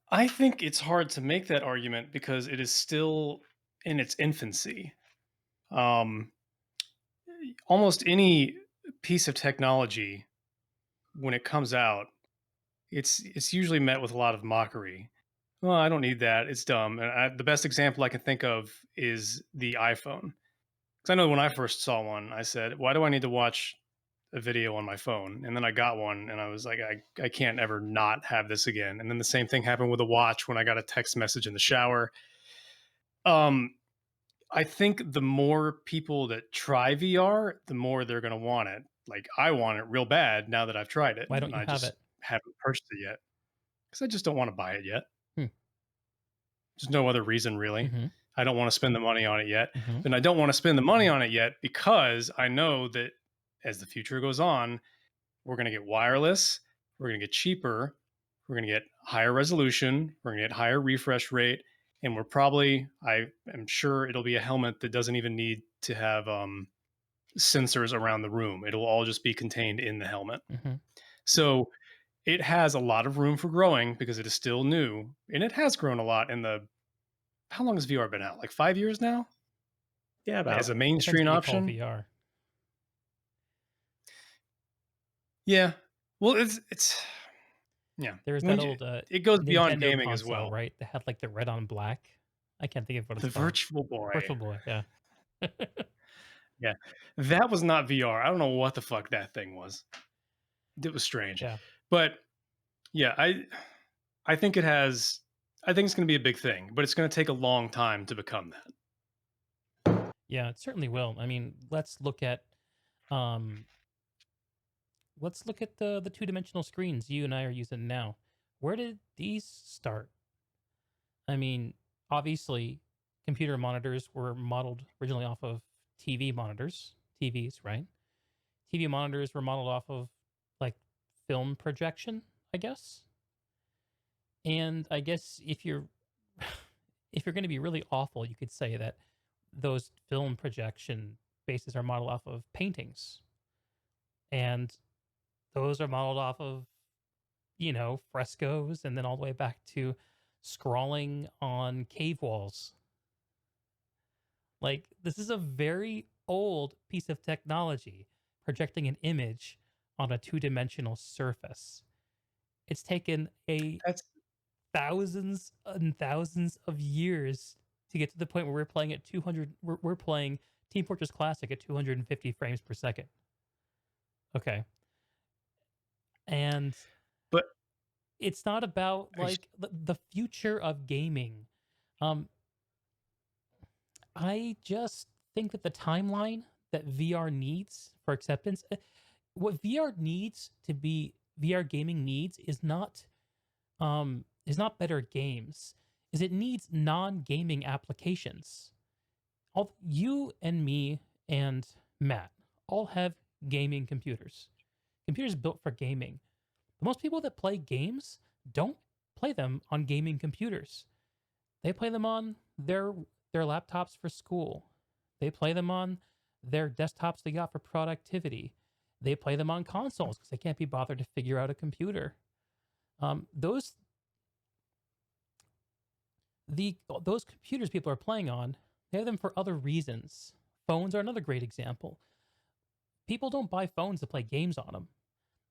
Speaker 3: I think it's hard to make that argument because it is still in its infancy. Um, Almost any piece of technology, when it comes out, it's usually met with a lot of mockery. Well, I don't need that. It's dumb. And the best example I can think of is the iPhone. Because I know when I first saw one, I said, "Why do I need to watch a video on my phone?" And then I got one, and I was like, I can't ever not have this again. And then the same thing happened with a watch when I got a text message in the shower. Um, I think the more people that try VR, the more they're going to want it. Like I want it real bad now that I've tried it,
Speaker 1: Why don't
Speaker 3: and
Speaker 1: you
Speaker 3: I
Speaker 1: have
Speaker 3: just
Speaker 1: it?
Speaker 3: haven't purchased it yet because I just don't want to buy it yet.
Speaker 1: Hmm.
Speaker 3: There's no other reason really.
Speaker 1: Mm-hmm.
Speaker 3: I don't want to spend the money on it yet.
Speaker 1: Mm-hmm.
Speaker 3: And I don't want to spend the money on it yet because I know that as the future goes on, we're going to get wireless, we're going to get cheaper, we're going to get higher resolution, we're going to get higher refresh rate, and I am sure it'll be a helmet that doesn't even need to have sensors around the room. It'll all just be contained in the helmet.
Speaker 1: Mm-hmm.
Speaker 3: So it has a lot of room for growing because it is still new, and it has grown a lot in the how long has VR been out? Like 5 years now?
Speaker 2: Yeah,
Speaker 3: As
Speaker 2: about.
Speaker 3: a
Speaker 1: Depends
Speaker 3: mainstream
Speaker 1: what you call
Speaker 3: option?
Speaker 1: VR.
Speaker 3: Yeah. Well, it's yeah.
Speaker 1: There was that
Speaker 3: When
Speaker 1: old
Speaker 3: it goes beyond
Speaker 1: Nintendo
Speaker 3: gaming as
Speaker 1: console,
Speaker 3: well.
Speaker 1: right? That had like the red on black. I can't think of what it's
Speaker 3: The
Speaker 1: called.
Speaker 3: Virtual Boy.
Speaker 1: Virtual Boy, yeah.
Speaker 3: Yeah. That was not VR. I don't know what the fuck that thing was. It was strange.
Speaker 1: Yeah.
Speaker 3: But yeah, I think it has I think it's going to be a big thing, but it's going to take a long time to become that.
Speaker 1: Yeah, it certainly will. I mean, um let's look at the two-dimensional screens you and I are using now. Where did these start? I mean, obviously, computer monitors were modeled originally off of TV monitors, TVs, right? TV monitors were modeled off of like film projection, I guess. And I guess if you're if you're going to be really awful, you could say that those film projection bases are modeled off of paintings, and those are modeled off of frescoes, and then all the way back to scrawling on cave walls. Like, this is a very old piece of technology, projecting an image on a two-dimensional surface. It's taken a
Speaker 3: That's
Speaker 1: thousands and thousands of years to get to the point where we're playing at 200. We're playing Team Fortress Classic at 250 frames per second. Okay, and
Speaker 3: but
Speaker 1: it's not about like the future of gaming. Um, I just think that the timeline that VR needs for acceptance, what VR needs to be VR gaming needs is not better games. Is it needs non-gaming applications. All you and me and Matt all have gaming computers. Computers built for gaming. But most people that play games don't play them on gaming computers. They play them on their laptops for school. They play them on their desktops they got for productivity. They play them on consoles because they can't be bothered to figure out a computer. Those those computers people are playing on, they have them for other reasons. Phones are another great example. People don't buy phones to play games on them.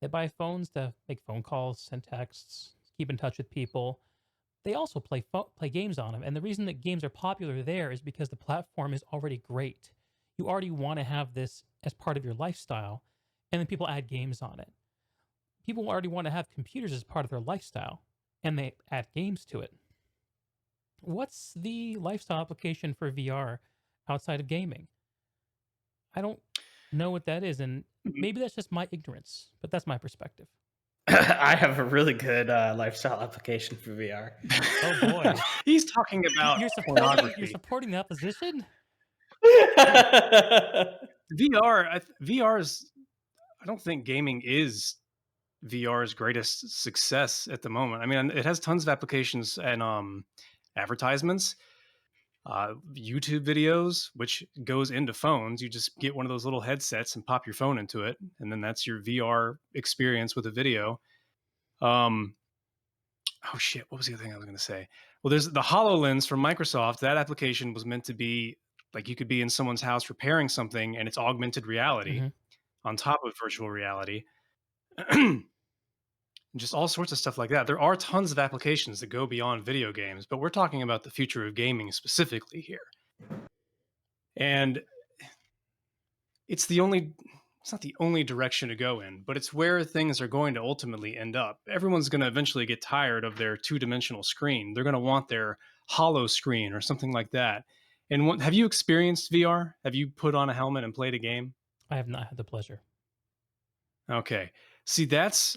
Speaker 1: They buy phones to make phone calls, send texts, keep in touch with people. They also play games on them, and the reason that games are popular there is because the platform is already great. You already want to have this as part of your lifestyle, and then people add games on it. people already want to have computers as part of their lifestyle, and they add games to it. What's the lifestyle application for VR outside of gaming? I don't know what that is, and
Speaker 3: Mhm.
Speaker 1: maybe that's just my ignorance, but that's my perspective.
Speaker 2: I have a really good lifestyle application for VR.
Speaker 1: Oh boy,
Speaker 3: He's talking about
Speaker 1: you're
Speaker 3: pornography.
Speaker 1: supporting the opposition.
Speaker 3: VR, VR is. I don't think gaming is VR's greatest success at the moment. I mean, it has tons of applications and advertisements, YouTube videos, which goes into phones. You just get one of those little headsets and pop your phone into it, and then that's your VR experience with a video. Um, oh shit, what was the other thing I was going to say? Well, there's the HoloLens from Microsoft. That application was meant to be like you could be in someone's house repairing something, and it's augmented reality
Speaker 1: Hmm.
Speaker 3: on top of virtual reality. Just all sorts of stuff like that. There are tons of applications that go beyond video games, but we're talking about the future of gaming specifically here. And it's not the only direction to go in, but it's where things are going to ultimately end up. Everyone's going to eventually get tired of their two-dimensional screen. They're going to want their hollow screen or something like that. And have you experienced VR? Have you put on a helmet and played a game?
Speaker 1: I have not had the pleasure.
Speaker 3: Okay. See, that's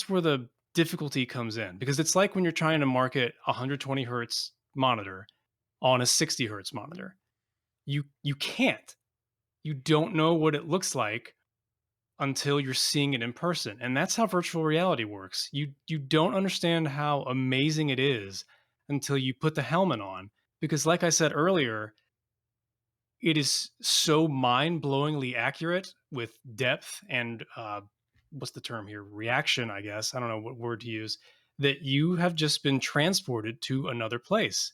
Speaker 3: where the difficulty comes in because it's like when you're trying to market a 120 hertz monitor on a 60 hertz monitor. You can't. You don't know what it looks like until you're seeing it in person. And that's how virtual reality works. You don't understand how amazing it is until you put the helmet on because like I said earlier, it is so mind-blowingly accurate with depth and what's the term here? Reaction, I guess. I don't know what word to use. That you have just been transported to another place.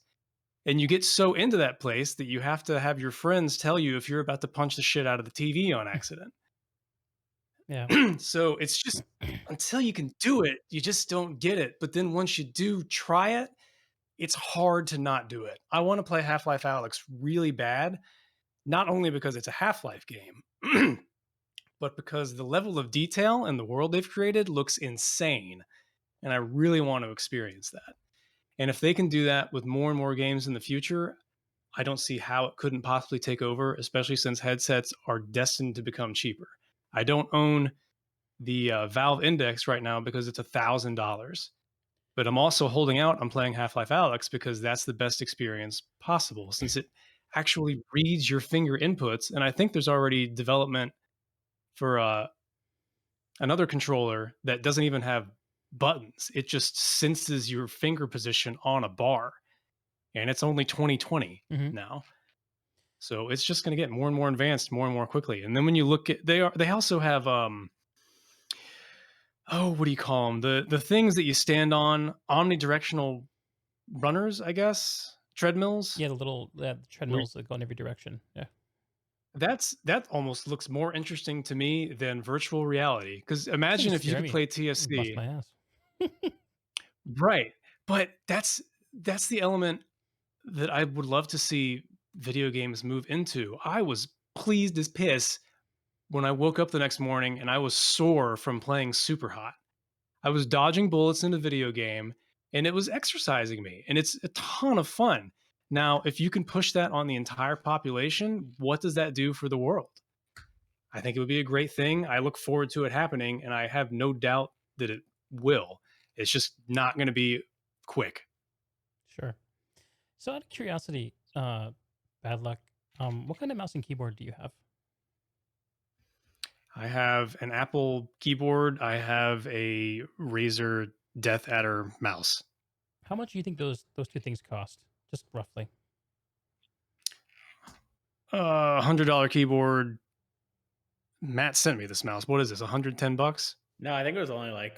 Speaker 3: And you get so into that place that you have to have your friends tell you if you're about to punch the shit out of the TV on accident.
Speaker 1: Yeah.
Speaker 3: So it's just until you can do it, you just don't get it. But then once you do try it, it's hard to not do it. I want to play Half-Life Alyx really bad, not only because it's a Half-Life game, but because the level of detail and the world they've created looks insane. And I really want to experience that. And if they can do that with more and more games in the future, I don't see how it couldn't possibly take over, especially since headsets are destined to become cheaper. I don't own the Valve Index right now because it's $1,000. But I'm also holding out on playing Half-Life Alyx because that's the best experience possible since it actually reads your finger inputs. And I think there's already development for another controller that doesn't even have buttons. It just senses your finger position on a bar. And it's only 2020
Speaker 1: Hmm.
Speaker 3: now. So it's just going to get more and more advanced more and more quickly. And then when you look at they also have oh, what do you call them? The things that you stand on, omnidirectional runners, I guess, treadmills.
Speaker 1: Yeah, the little
Speaker 3: Where
Speaker 1: treadmills that go in every direction. Yeah.
Speaker 3: that almost looks more interesting to me than virtual reality. Because
Speaker 1: That
Speaker 3: imagine
Speaker 1: doesn't
Speaker 3: if you
Speaker 1: scare
Speaker 3: could
Speaker 1: me.
Speaker 3: play
Speaker 1: Bust
Speaker 3: TSC,
Speaker 1: my ass.
Speaker 3: right? But that's the element that I would love to see video games move into. I was pleased as piss when I woke up the next morning and I was sore from playing super hot. I was dodging bullets in a video game and it was exercising me and it's a ton of fun. Now, if you can push that on the entire population, what does that do for the world? I think it would be a great thing. I look forward to it happening and I have no doubt that it will. It's just not going to be quick.
Speaker 1: Sure. So, out of curiosity, bad luck. What kind of mouse and keyboard do you have?
Speaker 3: I have an Apple keyboard. I have a Razer Death Adder mouse.
Speaker 1: How much do you think those two things cost, just roughly?
Speaker 3: $100 keyboard. Matt sent me this mouse. What is this? $110?
Speaker 2: No, I think it was only like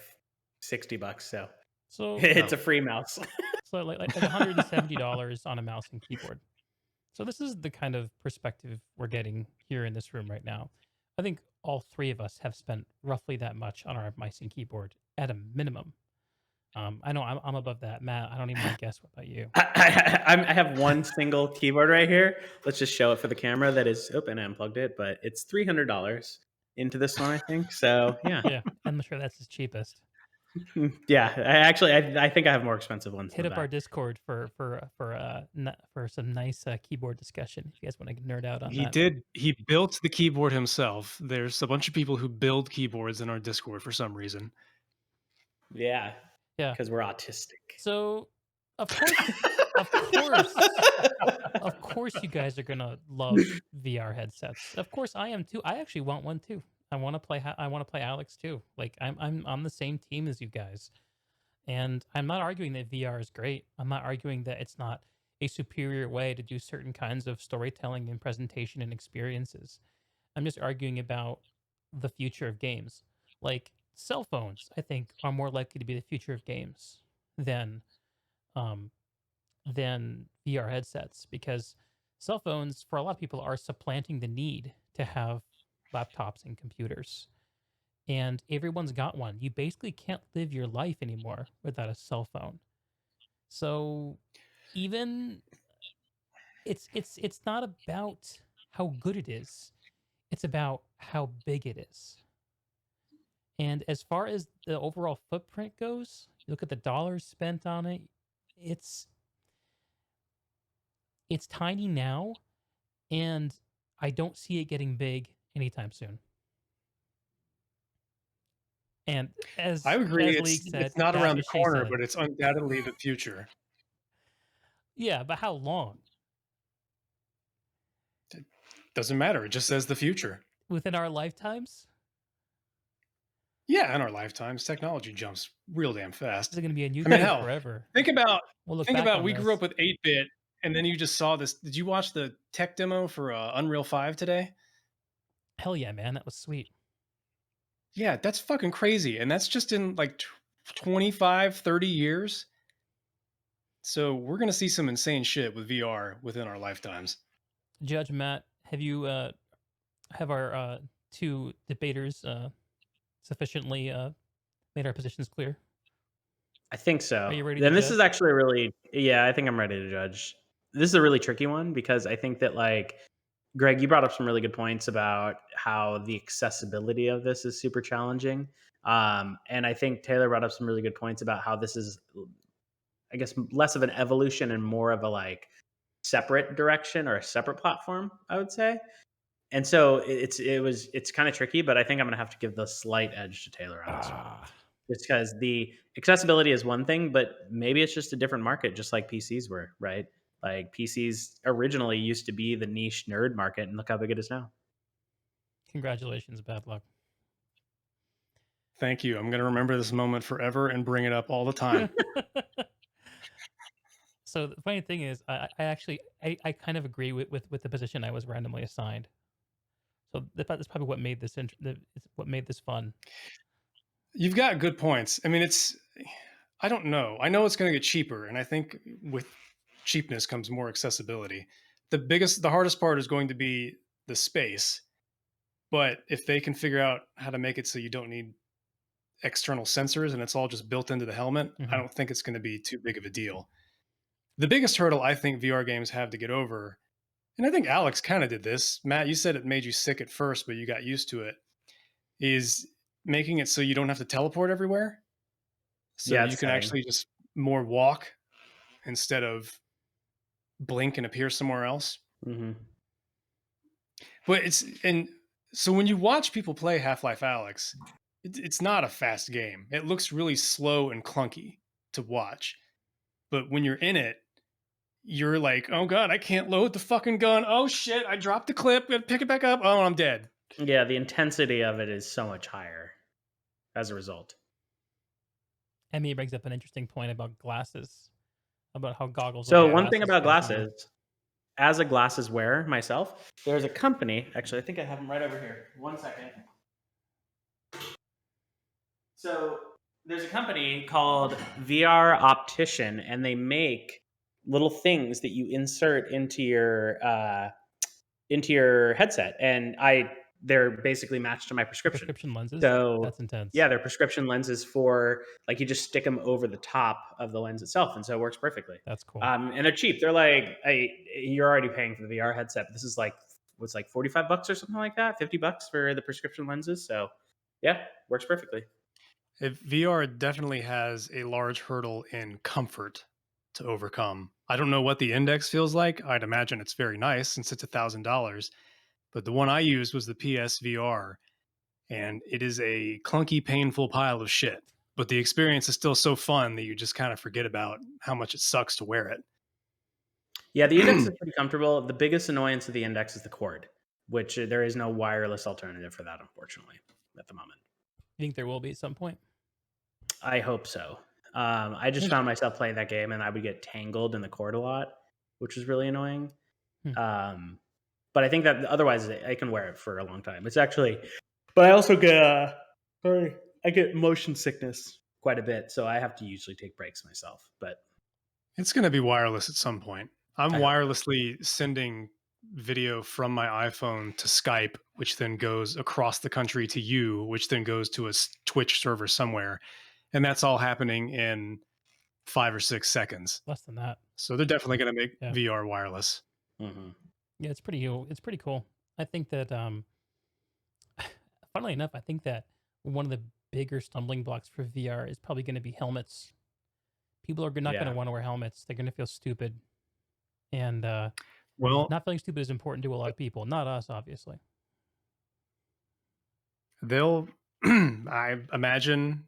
Speaker 2: $60. So
Speaker 1: So,
Speaker 2: it's
Speaker 3: Oh,
Speaker 2: a free mouse.
Speaker 1: like $170 on a mouse and keyboard. So this is the kind of perspective we're getting here in this room right now. I think all three of us have spent roughly that much on our mice and keyboard at a minimum. I know I'm above that, Matt. I don't even want to guess. What about you?
Speaker 2: I have one single keyboard right here. Let's just show it for the camera. That is, oh, and I unplugged it, but it's $300. into this one, I think. So yeah,
Speaker 1: Yeah, I'm sure that's his cheapest.
Speaker 2: yeah. I think I have more expensive ones in
Speaker 1: Hit
Speaker 2: the
Speaker 1: up our
Speaker 2: back.
Speaker 1: Discord for some nice keyboard discussion if you guys want to nerd out on
Speaker 3: He
Speaker 1: that.
Speaker 3: did. He built the keyboard himself. There's a bunch of people who build keyboards in our Discord for some reason.
Speaker 2: Yeah,
Speaker 1: Yeah.
Speaker 2: because we're autistic.
Speaker 1: So, of course, of course, of course, you guys are gonna love VR headsets. Of course, I am too. I actually want one too. I want to play. I want to play Alex too. Like I'm on the same team as you guys. And I'm not arguing that VR is great. I'm not arguing that it's not a superior way to do certain kinds of storytelling and presentation and experiences. I'm just arguing about the future of games. Like cell phones, I think, are more likely to be the future of games than um, than VR headsets because cell phones, for a lot of people, are supplanting the need to have laptops and computers, and everyone's got one. You basically can't live your life anymore without a cell phone. So even it's not about how good it is. It's about how big it is. And as far as the overall footprint goes, you look at the dollars spent on it, it's it's tiny now, and I don't see it getting big anytime soon. And
Speaker 3: I agree.
Speaker 1: as
Speaker 3: It's
Speaker 1: League said,
Speaker 3: it's not
Speaker 1: that
Speaker 3: around the
Speaker 1: is she
Speaker 3: corner,
Speaker 1: said.
Speaker 3: but it's undoubtedly the future.
Speaker 1: Yeah, but how long?
Speaker 3: Doesn't matter. It just says the future.
Speaker 1: Within our lifetimes?
Speaker 3: Yeah, in our lifetimes, technology jumps real damn
Speaker 1: This
Speaker 3: fast.
Speaker 1: is gonna be a new
Speaker 3: I mean,
Speaker 1: thing
Speaker 3: hell,
Speaker 1: forever.
Speaker 3: think about
Speaker 1: We'll look back on
Speaker 3: we grew
Speaker 1: this.
Speaker 3: up with 8-bit, and then you just saw this. Did you watch the tech demo for Unreal 5 today?
Speaker 1: Hell yeah, man, that was sweet.
Speaker 3: Yeah, that's fucking crazy. And that's just in like 25, 30 years. So we're going to see some insane shit with VR within our lifetimes.
Speaker 1: Judge Matt, have our two debaters sufficiently made our positions clear?
Speaker 2: I think so.
Speaker 1: Are you ready to
Speaker 2: Then this is
Speaker 1: judge?
Speaker 2: actually a really, yeah, I think I'm ready to judge. This is a really tricky one because I think that, like, Greg, you brought up some really good points about how the accessibility of this is super challenging. And I think Taylor brought up some really good points about how this is, I guess, less of an evolution and more of a like separate direction or a separate platform, I would say. And so it's kind of tricky, but I think I'm gonna have to give the slight edge to Taylor on this one.
Speaker 1: Ah,
Speaker 2: Just because the accessibility is one thing, but maybe it's just a different market, just like PCs were, right? Like PCs originally used to be the niche nerd market, and look how big it is now.
Speaker 1: congratulations, bad luck.
Speaker 3: Thank you. I'm going to remember this moment forever and bring it up all the time.
Speaker 1: So the funny thing is, I actually I kind of agree with the position I was randomly assigned. So that's probably what made this what made this fun.
Speaker 3: You've got good points. I mean, I don't know. I know it's going to get cheaper. And I think with cheapness comes more accessibility. The hardest part is going to be the space. But if they can figure out how to make it so you don't need external sensors and it's all just built into the helmet, I
Speaker 1: Mhm.
Speaker 3: don't think it's going to be too big of a deal. The biggest hurdle I think VR games have to get over, and I think Alex kind of did this. Matt, you said it made you sick at first, but you got used to it, is making it so you don't have to teleport everywhere. So
Speaker 2: Yeah,
Speaker 3: you
Speaker 2: it's
Speaker 3: can
Speaker 2: setting.
Speaker 3: actually just more walk instead of blink and appear somewhere else.
Speaker 2: Hmm.
Speaker 3: But and so when you watch people play Half-Life Alex, it's not a fast game. It looks really slow and clunky to watch. But when you're in it, you're like, oh god, I can't load the fucking gun. Oh shit, I dropped the clip. Gotta pick it back up. Oh, I'm dead.
Speaker 2: Yeah, the intensity of it is so much higher as a result.
Speaker 1: Emmy brings up an interesting point about glasses, about how goggles
Speaker 2: So
Speaker 1: without
Speaker 2: one thing
Speaker 1: glasses
Speaker 2: about
Speaker 1: can't be.
Speaker 2: glasses, as a glasses wearer myself, there's a company. Actually, I think I have them right over here. One second. So there's a company called VR Optician, and they make little things that you insert into your headset, and they're basically matched to my prescription.
Speaker 1: Prescription lenses?
Speaker 2: So
Speaker 1: That's intense.
Speaker 2: yeah, they're prescription lenses for, like, you just stick them over the top of the lens itself, and so it works perfectly.
Speaker 1: That's cool.
Speaker 2: And they're cheap. They're like, you're already paying for the VR headset. But this is like what's like $45 or something like that, $50 for the prescription lenses. So yeah, works perfectly.
Speaker 3: VR definitely has a large hurdle in comfort to overcome. I don't know what the index feels like. I'd imagine it's very nice since it's $1,000. But the one I used was the PSVR, and it is a clunky, painful pile of shit. But the experience is still so fun that you just kind of forget about how much it sucks to wear it.
Speaker 2: Yeah, the index is pretty comfortable. The biggest annoyance of the index is the cord, which there is no wireless alternative for that, unfortunately, at the moment.
Speaker 1: I think there will be at some point.
Speaker 2: I hope so. I just found myself playing that game and I would get tangled in the cord a lot, which was really annoying. But I think that otherwise I can wear it for a long time. It's actually, but I also get I get motion sickness quite a bit, so I have to usually take breaks myself. But
Speaker 3: It's going to be wireless at some point. I'm
Speaker 2: I hope so.
Speaker 3: wirelessly sending video from my iPhone to Skype, which then goes across the country to you, which then goes to a Twitch server somewhere. And that's all happening in 5 or 6 seconds.
Speaker 1: Less than that.
Speaker 3: So they're definitely going to make
Speaker 1: Yeah.
Speaker 3: VR wireless.
Speaker 2: Mhm.
Speaker 1: Yeah, it's pretty cool. I think that funnily enough, I think that one of the bigger stumbling blocks for VR is probably going to be helmets. People are not going to
Speaker 2: Yeah.
Speaker 1: want to wear helmets. They're going to feel stupid. And
Speaker 3: Well,
Speaker 1: not feeling stupid is important to a lot of people, not us, obviously.
Speaker 3: they'll, I imagine,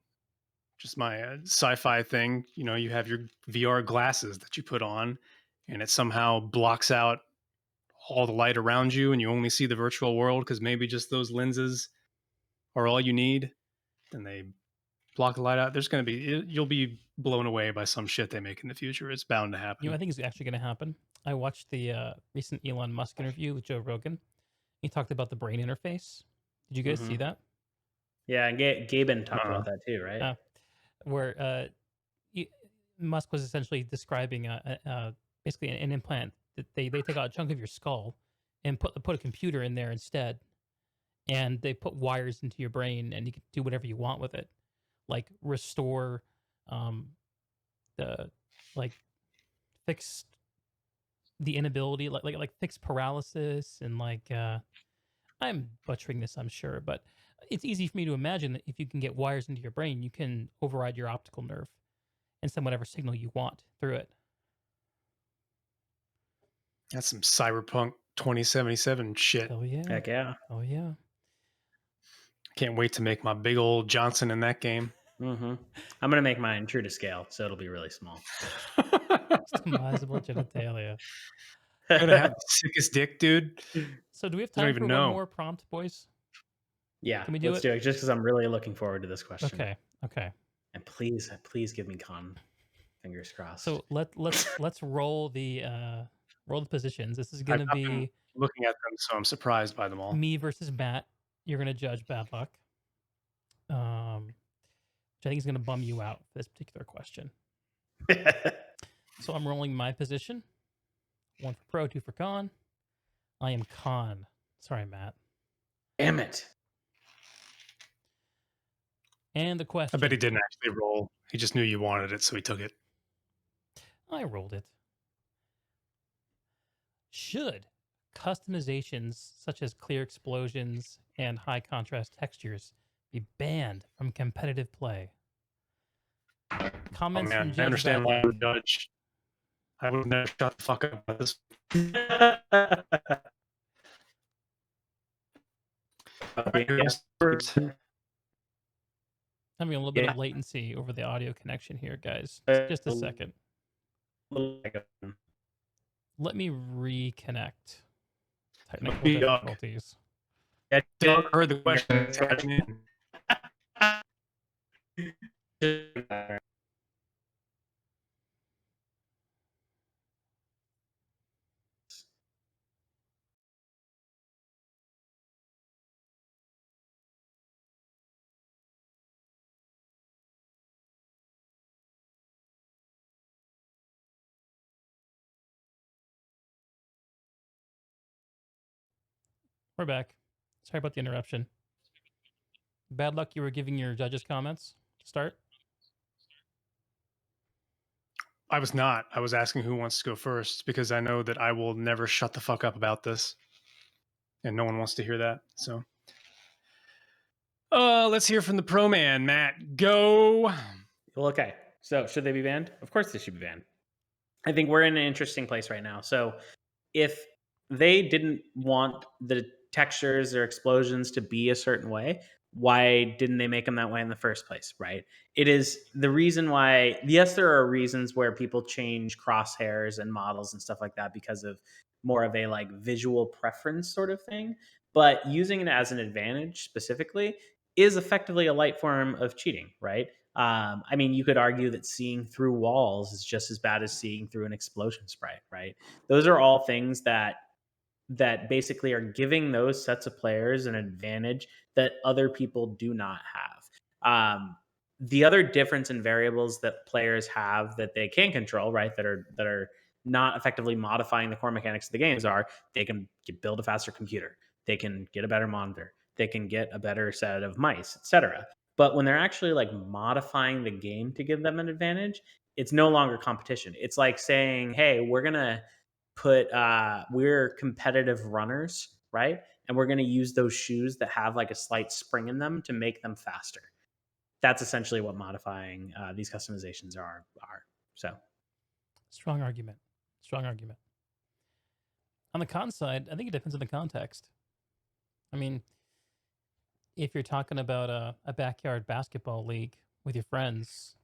Speaker 3: just my sci-fi thing, you know, you have your VR glasses that you put on and it somehow blocks out all the light around you and you only see the virtual world because maybe just those lenses are all you need and they block the light out. There's going to be, you'll be blown away by some shit they make in the future. It's bound to happen.
Speaker 1: You know, I think it's actually going to happen. I watched the recent Elon Musk interview with Joe Rogan. He talked about the brain interface. Did you guys see that?
Speaker 2: Yeah, and Gaben talked about that too, right?
Speaker 1: Where Musk was essentially describing basically an implant that they take out a chunk of your skull and put a computer in there instead, and they put wires into your brain, and you can do whatever you want with it, like restore, the like fix the inability, like fix paralysis, and like I'm butchering this, I'm sure, but it's easy for me to imagine that if you can get wires into your brain, you can override your optical nerve and send whatever signal you want through it.
Speaker 3: That's some cyberpunk 2077 shit.
Speaker 1: Oh yeah.
Speaker 2: Heck yeah.
Speaker 1: Oh yeah.
Speaker 3: Can't wait to make my big old Johnson in that game.
Speaker 2: I'm gonna make mine true to scale, so it'll be really small.
Speaker 1: Customizable genitalia.
Speaker 3: Gonna have the sickest dick, dude.
Speaker 1: So do we have
Speaker 3: I don't
Speaker 1: time for
Speaker 3: even
Speaker 1: one
Speaker 3: know.
Speaker 1: more prompt, boys?
Speaker 2: Yeah,
Speaker 1: Can we do
Speaker 2: let's
Speaker 1: it?
Speaker 2: do it. Just because I'm really looking forward to this question.
Speaker 1: Okay.
Speaker 2: And please give me con. Fingers crossed.
Speaker 1: So let's roll the positions. This is
Speaker 3: I've
Speaker 1: gonna
Speaker 3: not been
Speaker 1: be
Speaker 3: looking at them, so I'm surprised by them all.
Speaker 1: me versus Matt. You're gonna judge bad luck. Which I think is gonna bum you out for this particular question. So I'm rolling my position. 1 for pro, 2 for con. I am con. Sorry, Matt.
Speaker 2: Damn it.
Speaker 1: And the question.
Speaker 3: I bet he didn't actually roll. He just knew you wanted it, so he took it.
Speaker 1: I rolled it. Should customizations such as clear explosions and high contrast textures be banned from competitive play? Comments from
Speaker 3: Oh man,
Speaker 1: Judge
Speaker 3: I understand why I
Speaker 1: Badluck.
Speaker 3: would judge. I would have never shut the fuck up about this.
Speaker 1: Having a little bit of latency over the audio connection here, guys. Just a second. Let me reconnect. Technical difficulties.
Speaker 3: Doug heard the question.
Speaker 1: We're back. Sorry about the interruption. Bad luck, you were giving your judges' comments to start?
Speaker 3: I was not. I was asking who wants to go first because I know that I will never shut the fuck up about this. and no one wants to hear that. So, let's hear from the pro man, Matt. Go.
Speaker 2: Well, okay. So should they be banned? Of course they should be banned. I think we're in an interesting place right now. So if they didn't want the textures or explosions to be a certain way, why didn't they make them that way in the first place, right? It is the reason why, yes, there are reasons where people change crosshairs and models and stuff like that because of more of a like visual preference sort of thing. But using it as an advantage specifically is effectively a light form of cheating, right? I mean, you could argue that seeing through walls is just as bad as seeing through an explosion spray, right? Those are all things that basically are giving those sets of players an advantage that other people do not have. The other difference in variables that players have that they can control, right, that are not effectively modifying the core mechanics of the games are they can build a faster computer, they can get a better monitor, they can get a better set of mice, etc. But when they're actually like modifying the game to give them an advantage, it's no longer competition. It's like saying, hey, we're competitive runners, right? And we're going to use those shoes that have like a slight spring in them to make them faster. That's essentially what modifying these customizations are. So
Speaker 1: Strong argument. Strong argument. On the con side, I think it depends on the context. I mean, if you're talking about a backyard basketball league with your friends,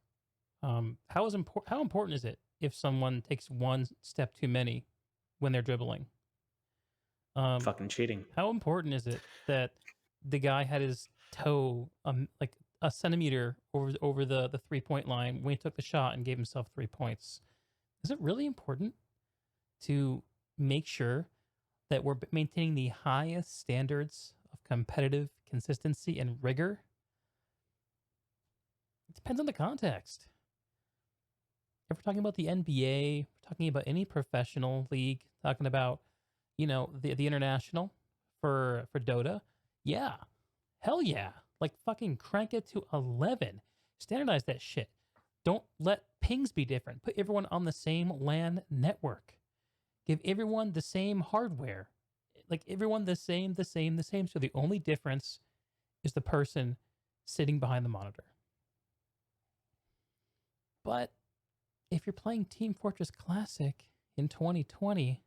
Speaker 1: how important is it if someone takes one step too many when they're dribbling?
Speaker 2: fucking cheating.
Speaker 1: How important is it that the guy had his toe like a centimeter over the 3-point line when he took the shot and gave himself 3 points? Is it really important to make sure that we're maintaining the highest standards of competitive consistency and rigor? It depends on the context. If we're talking about the NBA, we're talking about any professional league, talking about, the international for Dota, yeah. Hell yeah. Like fucking crank it to 11. Standardize that shit. Don't let pings be different. Put everyone on the same LAN network. Give everyone the same hardware. Like everyone the same. So the only difference is the person sitting behind the monitor. But if you're playing Team Fortress Classic in 2020,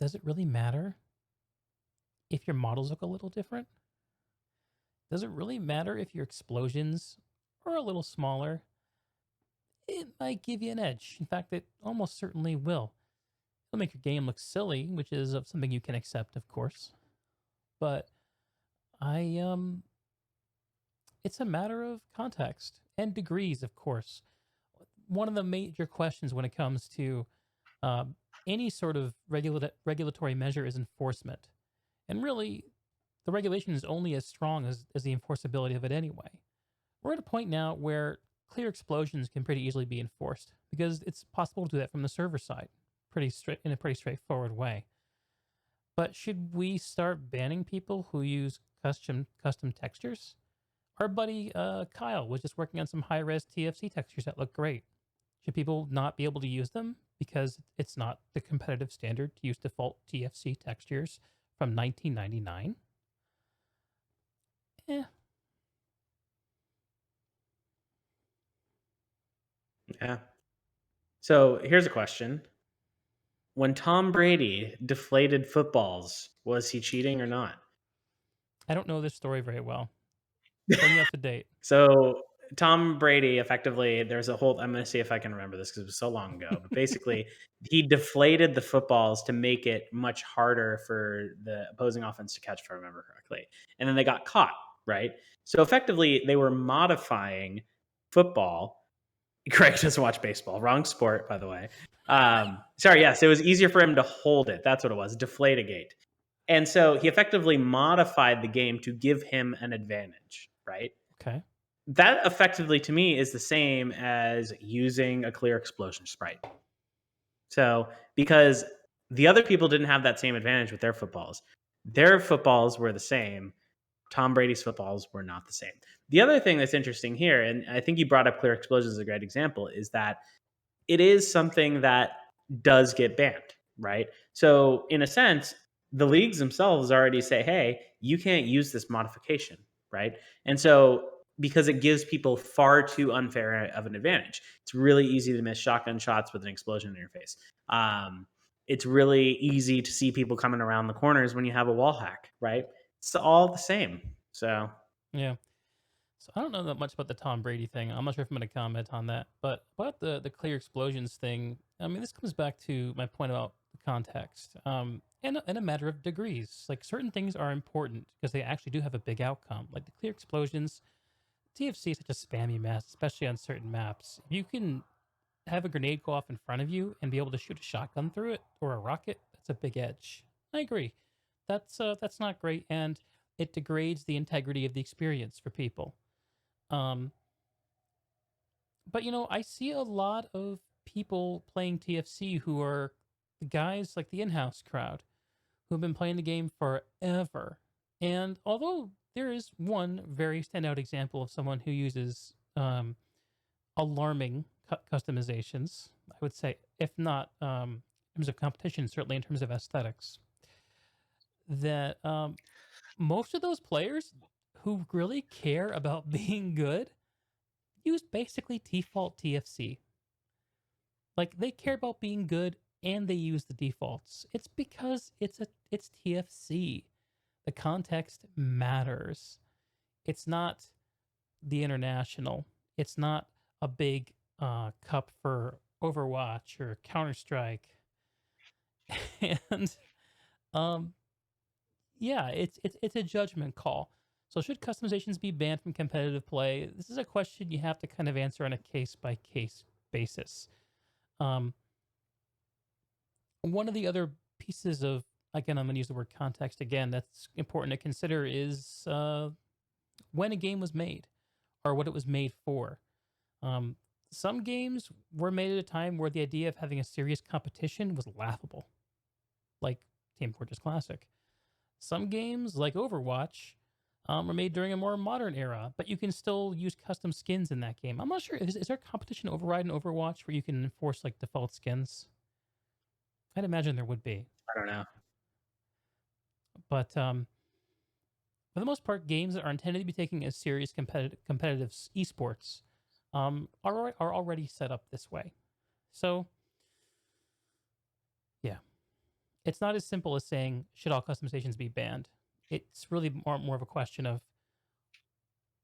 Speaker 1: does it really matter if your models look a little different? Does it really matter if your explosions are a little smaller? It might give you an edge. In fact, it almost certainly will. It'll make your game look silly, which is something you can accept, of course. But it's a matter of context and degrees, of course. One of the major questions when it comes to uh, any sort of regulatory measure is enforcement. And really, the regulation is only as strong as the enforceability of it anyway. We're at a point now where clear explosions can pretty easily be enforced because it's possible to do that from the server side in a pretty straightforward way. But should we start banning people who use custom textures? Our buddy Kyle was just working on some high-res TFC textures that look great. Should people not be able to use them because it's not the competitive standard to use default TFC textures from 1999? Eh.
Speaker 2: Yeah. So here's a question. When Tom Brady deflated footballs, was he cheating or not?
Speaker 1: I don't know this story very well. Bring me up to date.
Speaker 2: So Tom Brady effectively, there's a whole, I'm going to see if I can remember this because it was so long ago, but basically he deflated the footballs to make it much harder for the opposing offense to catch, if I remember correctly. And then they got caught, right? So effectively they were modifying football. Craig doesn't watch baseball. Wrong sport, by the way. Sorry, yes, it was easier for him to hold it. That's what it was, Deflategate. And so he effectively modified the game to give him an advantage, right?
Speaker 1: Okay.
Speaker 2: That effectively to me is the same as using a clear explosion sprite. So because the other people didn't have that same advantage with their footballs were the same. Tom Brady's footballs were not the same. The other thing that's interesting here, and I think you brought up clear explosions as a great example, is that it is something that does get banned, right? So in a sense, the leagues themselves already say, hey, you can't use this modification, right? And so, because it gives people far too unfair of an advantage, it's really easy to miss shotgun shots with an explosion in your face. It's really easy to see people coming around the corners when you have a wall hack, right? It's all the same. So,
Speaker 1: Yeah. So I don't know that much about the Tom Brady thing. I'm not sure if I'm going to comment on that. But about the clear explosions thing, I mean, this comes back to my point about the context. In a matter of degrees, like certain things are important because they actually do have a big outcome. Like the clear explosions, TFC is such a spammy mess, especially on certain maps. If you can have a grenade go off in front of you and be able to shoot a shotgun through it or a rocket, that's a big edge. I agree. That's not great, and it degrades the integrity of the experience for people. Um, but I see a lot of people playing TFC who are the guys like the in-house crowd who have been playing the game forever. And although there is one very standout example of someone who uses alarming customizations, I would say, if not in terms of competition, certainly in terms of aesthetics, that most of those players who really care about being good use basically default TFC. Like they care about being good and they use the defaults. It's because it's TFC. The context matters. It's not the international. It's not a big cup for Overwatch or Counter Strike. And um yeah, it's a judgment call. So should customizations be banned from competitive play? This is a question you have to kind of answer on a case by case basis. Um, One of the other pieces of, again, I'm going to use the word context again, that's important to consider is when a game was made or what it was made for. Um, some games were made at a time where the idea of having a serious competition was laughable, like Team Fortress Classic. Some games, like Overwatch, were made during a more modern era, but you can still use custom skins in that game. I'm not sure. Is there competition override in Overwatch where you can enforce like default skins? I'd imagine there would be.
Speaker 2: I don't know.
Speaker 1: But for the most part, games that are intended to be taken as serious competitive esports are already set up this way. So, yeah, it's not as simple as saying should all customizations be banned. It's really more of a question of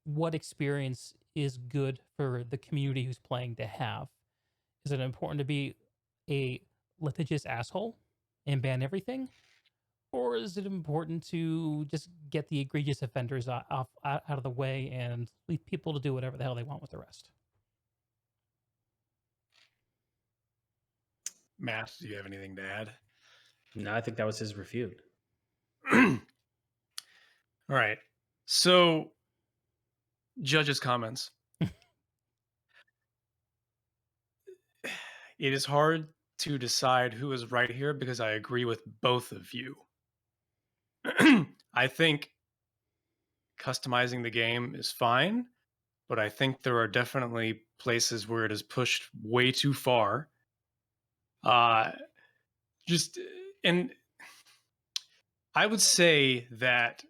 Speaker 1: what experience is good for the community who's playing to have. Is it important to be a litigious asshole and ban everything? Or is it important to just get the egregious offenders out of the way and leave people to do whatever the hell they want with the rest?
Speaker 3: Matt, do you have anything to add?
Speaker 2: No, I think that was his refute.
Speaker 3: All right. So, judges' comments. It is hard to decide who is right here because I agree with both of you. I think customizing the game is fine, but I think there are definitely places where it is pushed way too far. Uh, just and I would say that.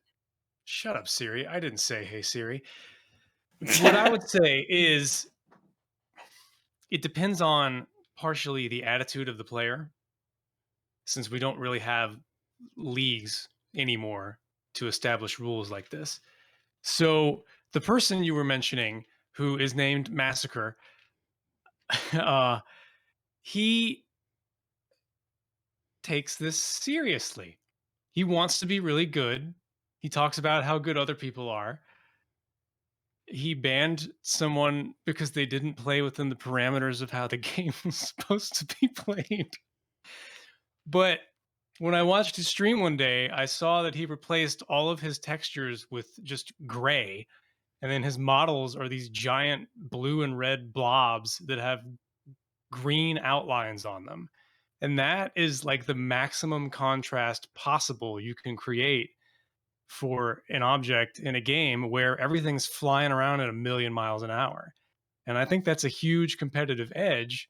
Speaker 3: Shut up, Siri. I didn't say, "Hey Siri." What I would say is it depends on partially the attitude of the player, since we don't really have leagues anymore to establish rules like this. So the person you were mentioning, who is named Massacre, uh, he takes this seriously. He wants to be really good. He talks about how good other people are. He banned someone because they didn't play within the parameters of how the game was supposed to be played. But when I watched his stream one day, I saw that he replaced all of his textures with just gray. And then his models are these giant blue and red blobs that have green outlines on them. And that is like the maximum contrast possible you can create for an object in a game where everything's flying around at a million miles an hour. And I think that's a huge competitive edge.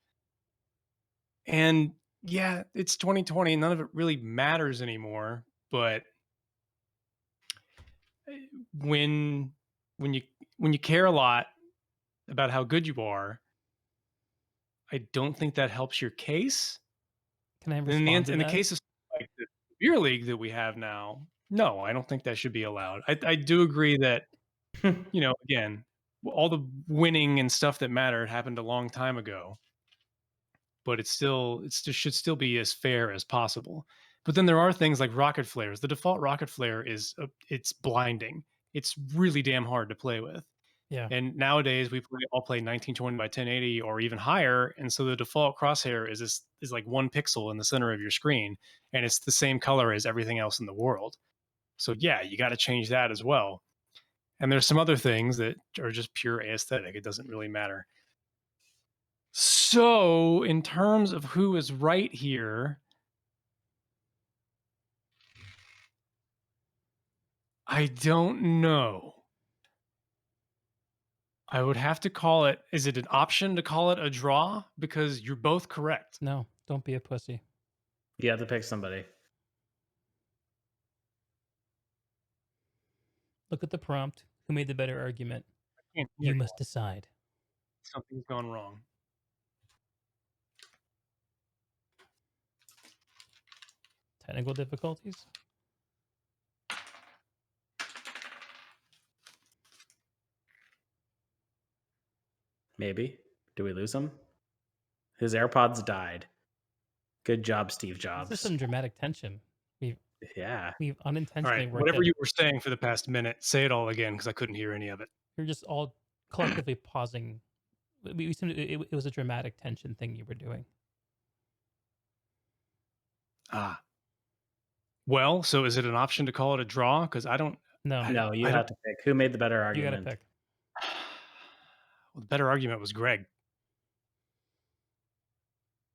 Speaker 3: And yeah, it's 2020. None of it really matters anymore. but when you care a lot about how good you are, I don't think that helps your case.
Speaker 1: Can I
Speaker 3: And
Speaker 1: respond to
Speaker 3: in the
Speaker 1: that?
Speaker 3: case of like the beer league that we have now, no, I don't think that should be allowed. I do agree that, again, all the winning and stuff that mattered happened a long time ago, but should still be as fair as possible. But then there are things like rocket flares. The default rocket flare it's blinding. It's really damn hard to play with.
Speaker 1: Yeah.
Speaker 3: And nowadays we all play 1920 by 1080 or even higher, and so the default crosshair is like 1 pixel in the center of your screen, and it's the same color as everything else in the world. So yeah, you got to change that as well. And there's some other things that are just pure aesthetic. It doesn't really matter. So in terms of who is right here, I don't know. I would have to call it. Is it an option to call it a draw? Because you're both correct.
Speaker 1: No, don't be a pussy.
Speaker 2: You have to pick somebody.
Speaker 1: Look at the prompt. Who made the better argument?
Speaker 3: Can't hear
Speaker 1: You must decide.
Speaker 3: Something's gone wrong.
Speaker 1: Technical difficulties?
Speaker 2: Maybe. Do we lose him? His AirPods died. Good job, Steve
Speaker 1: This
Speaker 2: Jobs.
Speaker 1: is some dramatic tension.
Speaker 2: Yeah.
Speaker 1: We've
Speaker 3: All
Speaker 1: unintentionally
Speaker 3: right.
Speaker 1: worked
Speaker 3: Whatever
Speaker 1: it.
Speaker 3: you were saying for the past minute, say it all again because I couldn't hear any of it.
Speaker 1: You're just all collectively pausing. We seemed it was a dramatic tension thing you were doing.
Speaker 3: Ah. Well, so is it an option to call it a draw? Because I don't.
Speaker 1: No,
Speaker 2: No, you
Speaker 3: I
Speaker 2: have
Speaker 3: don't-
Speaker 2: to pick. Who made the better
Speaker 1: you got to
Speaker 2: argument?
Speaker 1: pick.
Speaker 3: Well, the better argument was Greg.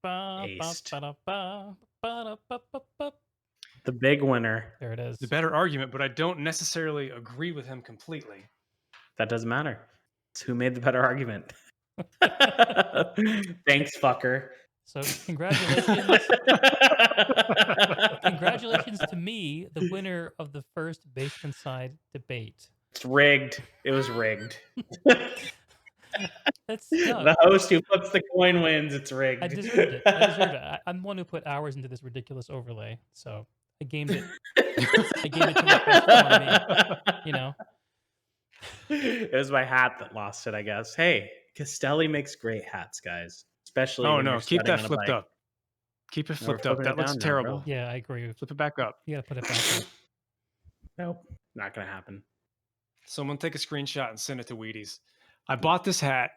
Speaker 2: Aced.
Speaker 1: Ba-da-ba-ba-ba-ba-ba-ba.
Speaker 2: The big winner.
Speaker 1: There it is.
Speaker 3: The better argument, but I don't necessarily agree with him completely.
Speaker 2: That doesn't matter. It's who made the better argument. Thanks, fucker.
Speaker 1: So congratulations. Congratulations to me, the winner of the first Basementside debate.
Speaker 2: It's rigged. It was rigged.
Speaker 1: That's
Speaker 2: The host who flips the coin wins. It's rigged.
Speaker 1: I deserved it. I deserved it. I'm the one who put hours into this ridiculous overlay, so I gamed it. I gave it to my best on me.
Speaker 2: It was my hat that lost it, I guess. Hey, Castelli makes great hats, guys. Especially
Speaker 3: Oh
Speaker 2: when
Speaker 3: no,
Speaker 2: you're
Speaker 3: keep
Speaker 2: sweating
Speaker 3: that
Speaker 2: on a
Speaker 3: flipped
Speaker 2: bike.
Speaker 3: up. Keep it
Speaker 2: No, we're
Speaker 3: flipped up.
Speaker 2: flipping
Speaker 3: That
Speaker 2: it
Speaker 3: looks
Speaker 2: down now,
Speaker 3: terrible.
Speaker 2: bro.
Speaker 1: Yeah, I agree.
Speaker 3: Flip it back up.
Speaker 1: You got to put it back up.
Speaker 2: Nope, not gonna happen.
Speaker 3: Someone take a screenshot and send it to Wheaties. I bought this hat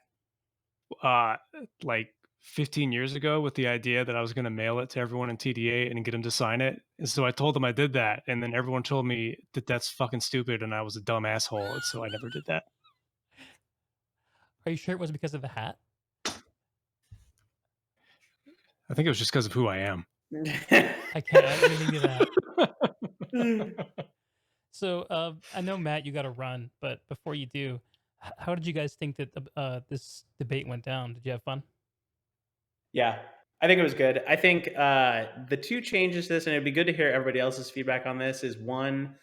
Speaker 3: like 15 years ago with the idea that I was going to mail it to everyone in TDA and get them to sign it. And so I told them I did that. And then everyone told me that that's fucking stupid and I was a dumb asshole. And so I never did that.
Speaker 1: Are you sure it was because of the hat?
Speaker 3: I think it was just because of who I am.
Speaker 1: I can't. I didn't think of that. So I know, Matt, you got to run, but before you do, how did you guys think that this debate went down? Did you have fun?
Speaker 2: Yeah, I think it was good. I think the two changes to this, and it'd be good to hear everybody else's feedback on this, is one,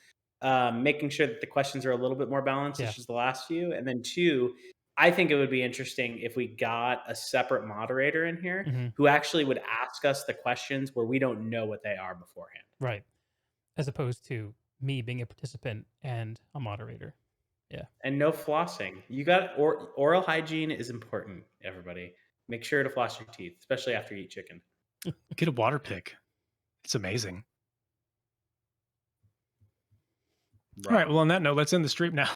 Speaker 2: making sure that the questions are a little bit more balanced,
Speaker 1: Yeah.
Speaker 2: such as the last few. And then two, I think it would be interesting if we got a separate moderator in here
Speaker 1: Mhm.
Speaker 2: who actually would ask us the questions where we don't know what they are beforehand.
Speaker 1: Right. As opposed to me being a participant and a moderator. Yeah.
Speaker 2: And no flossing. You got oral hygiene is important, everybody. Make sure to floss your teeth, especially after you eat chicken.
Speaker 3: Get a water pick. It's amazing. All right. Well, on that note, let's end the stream now.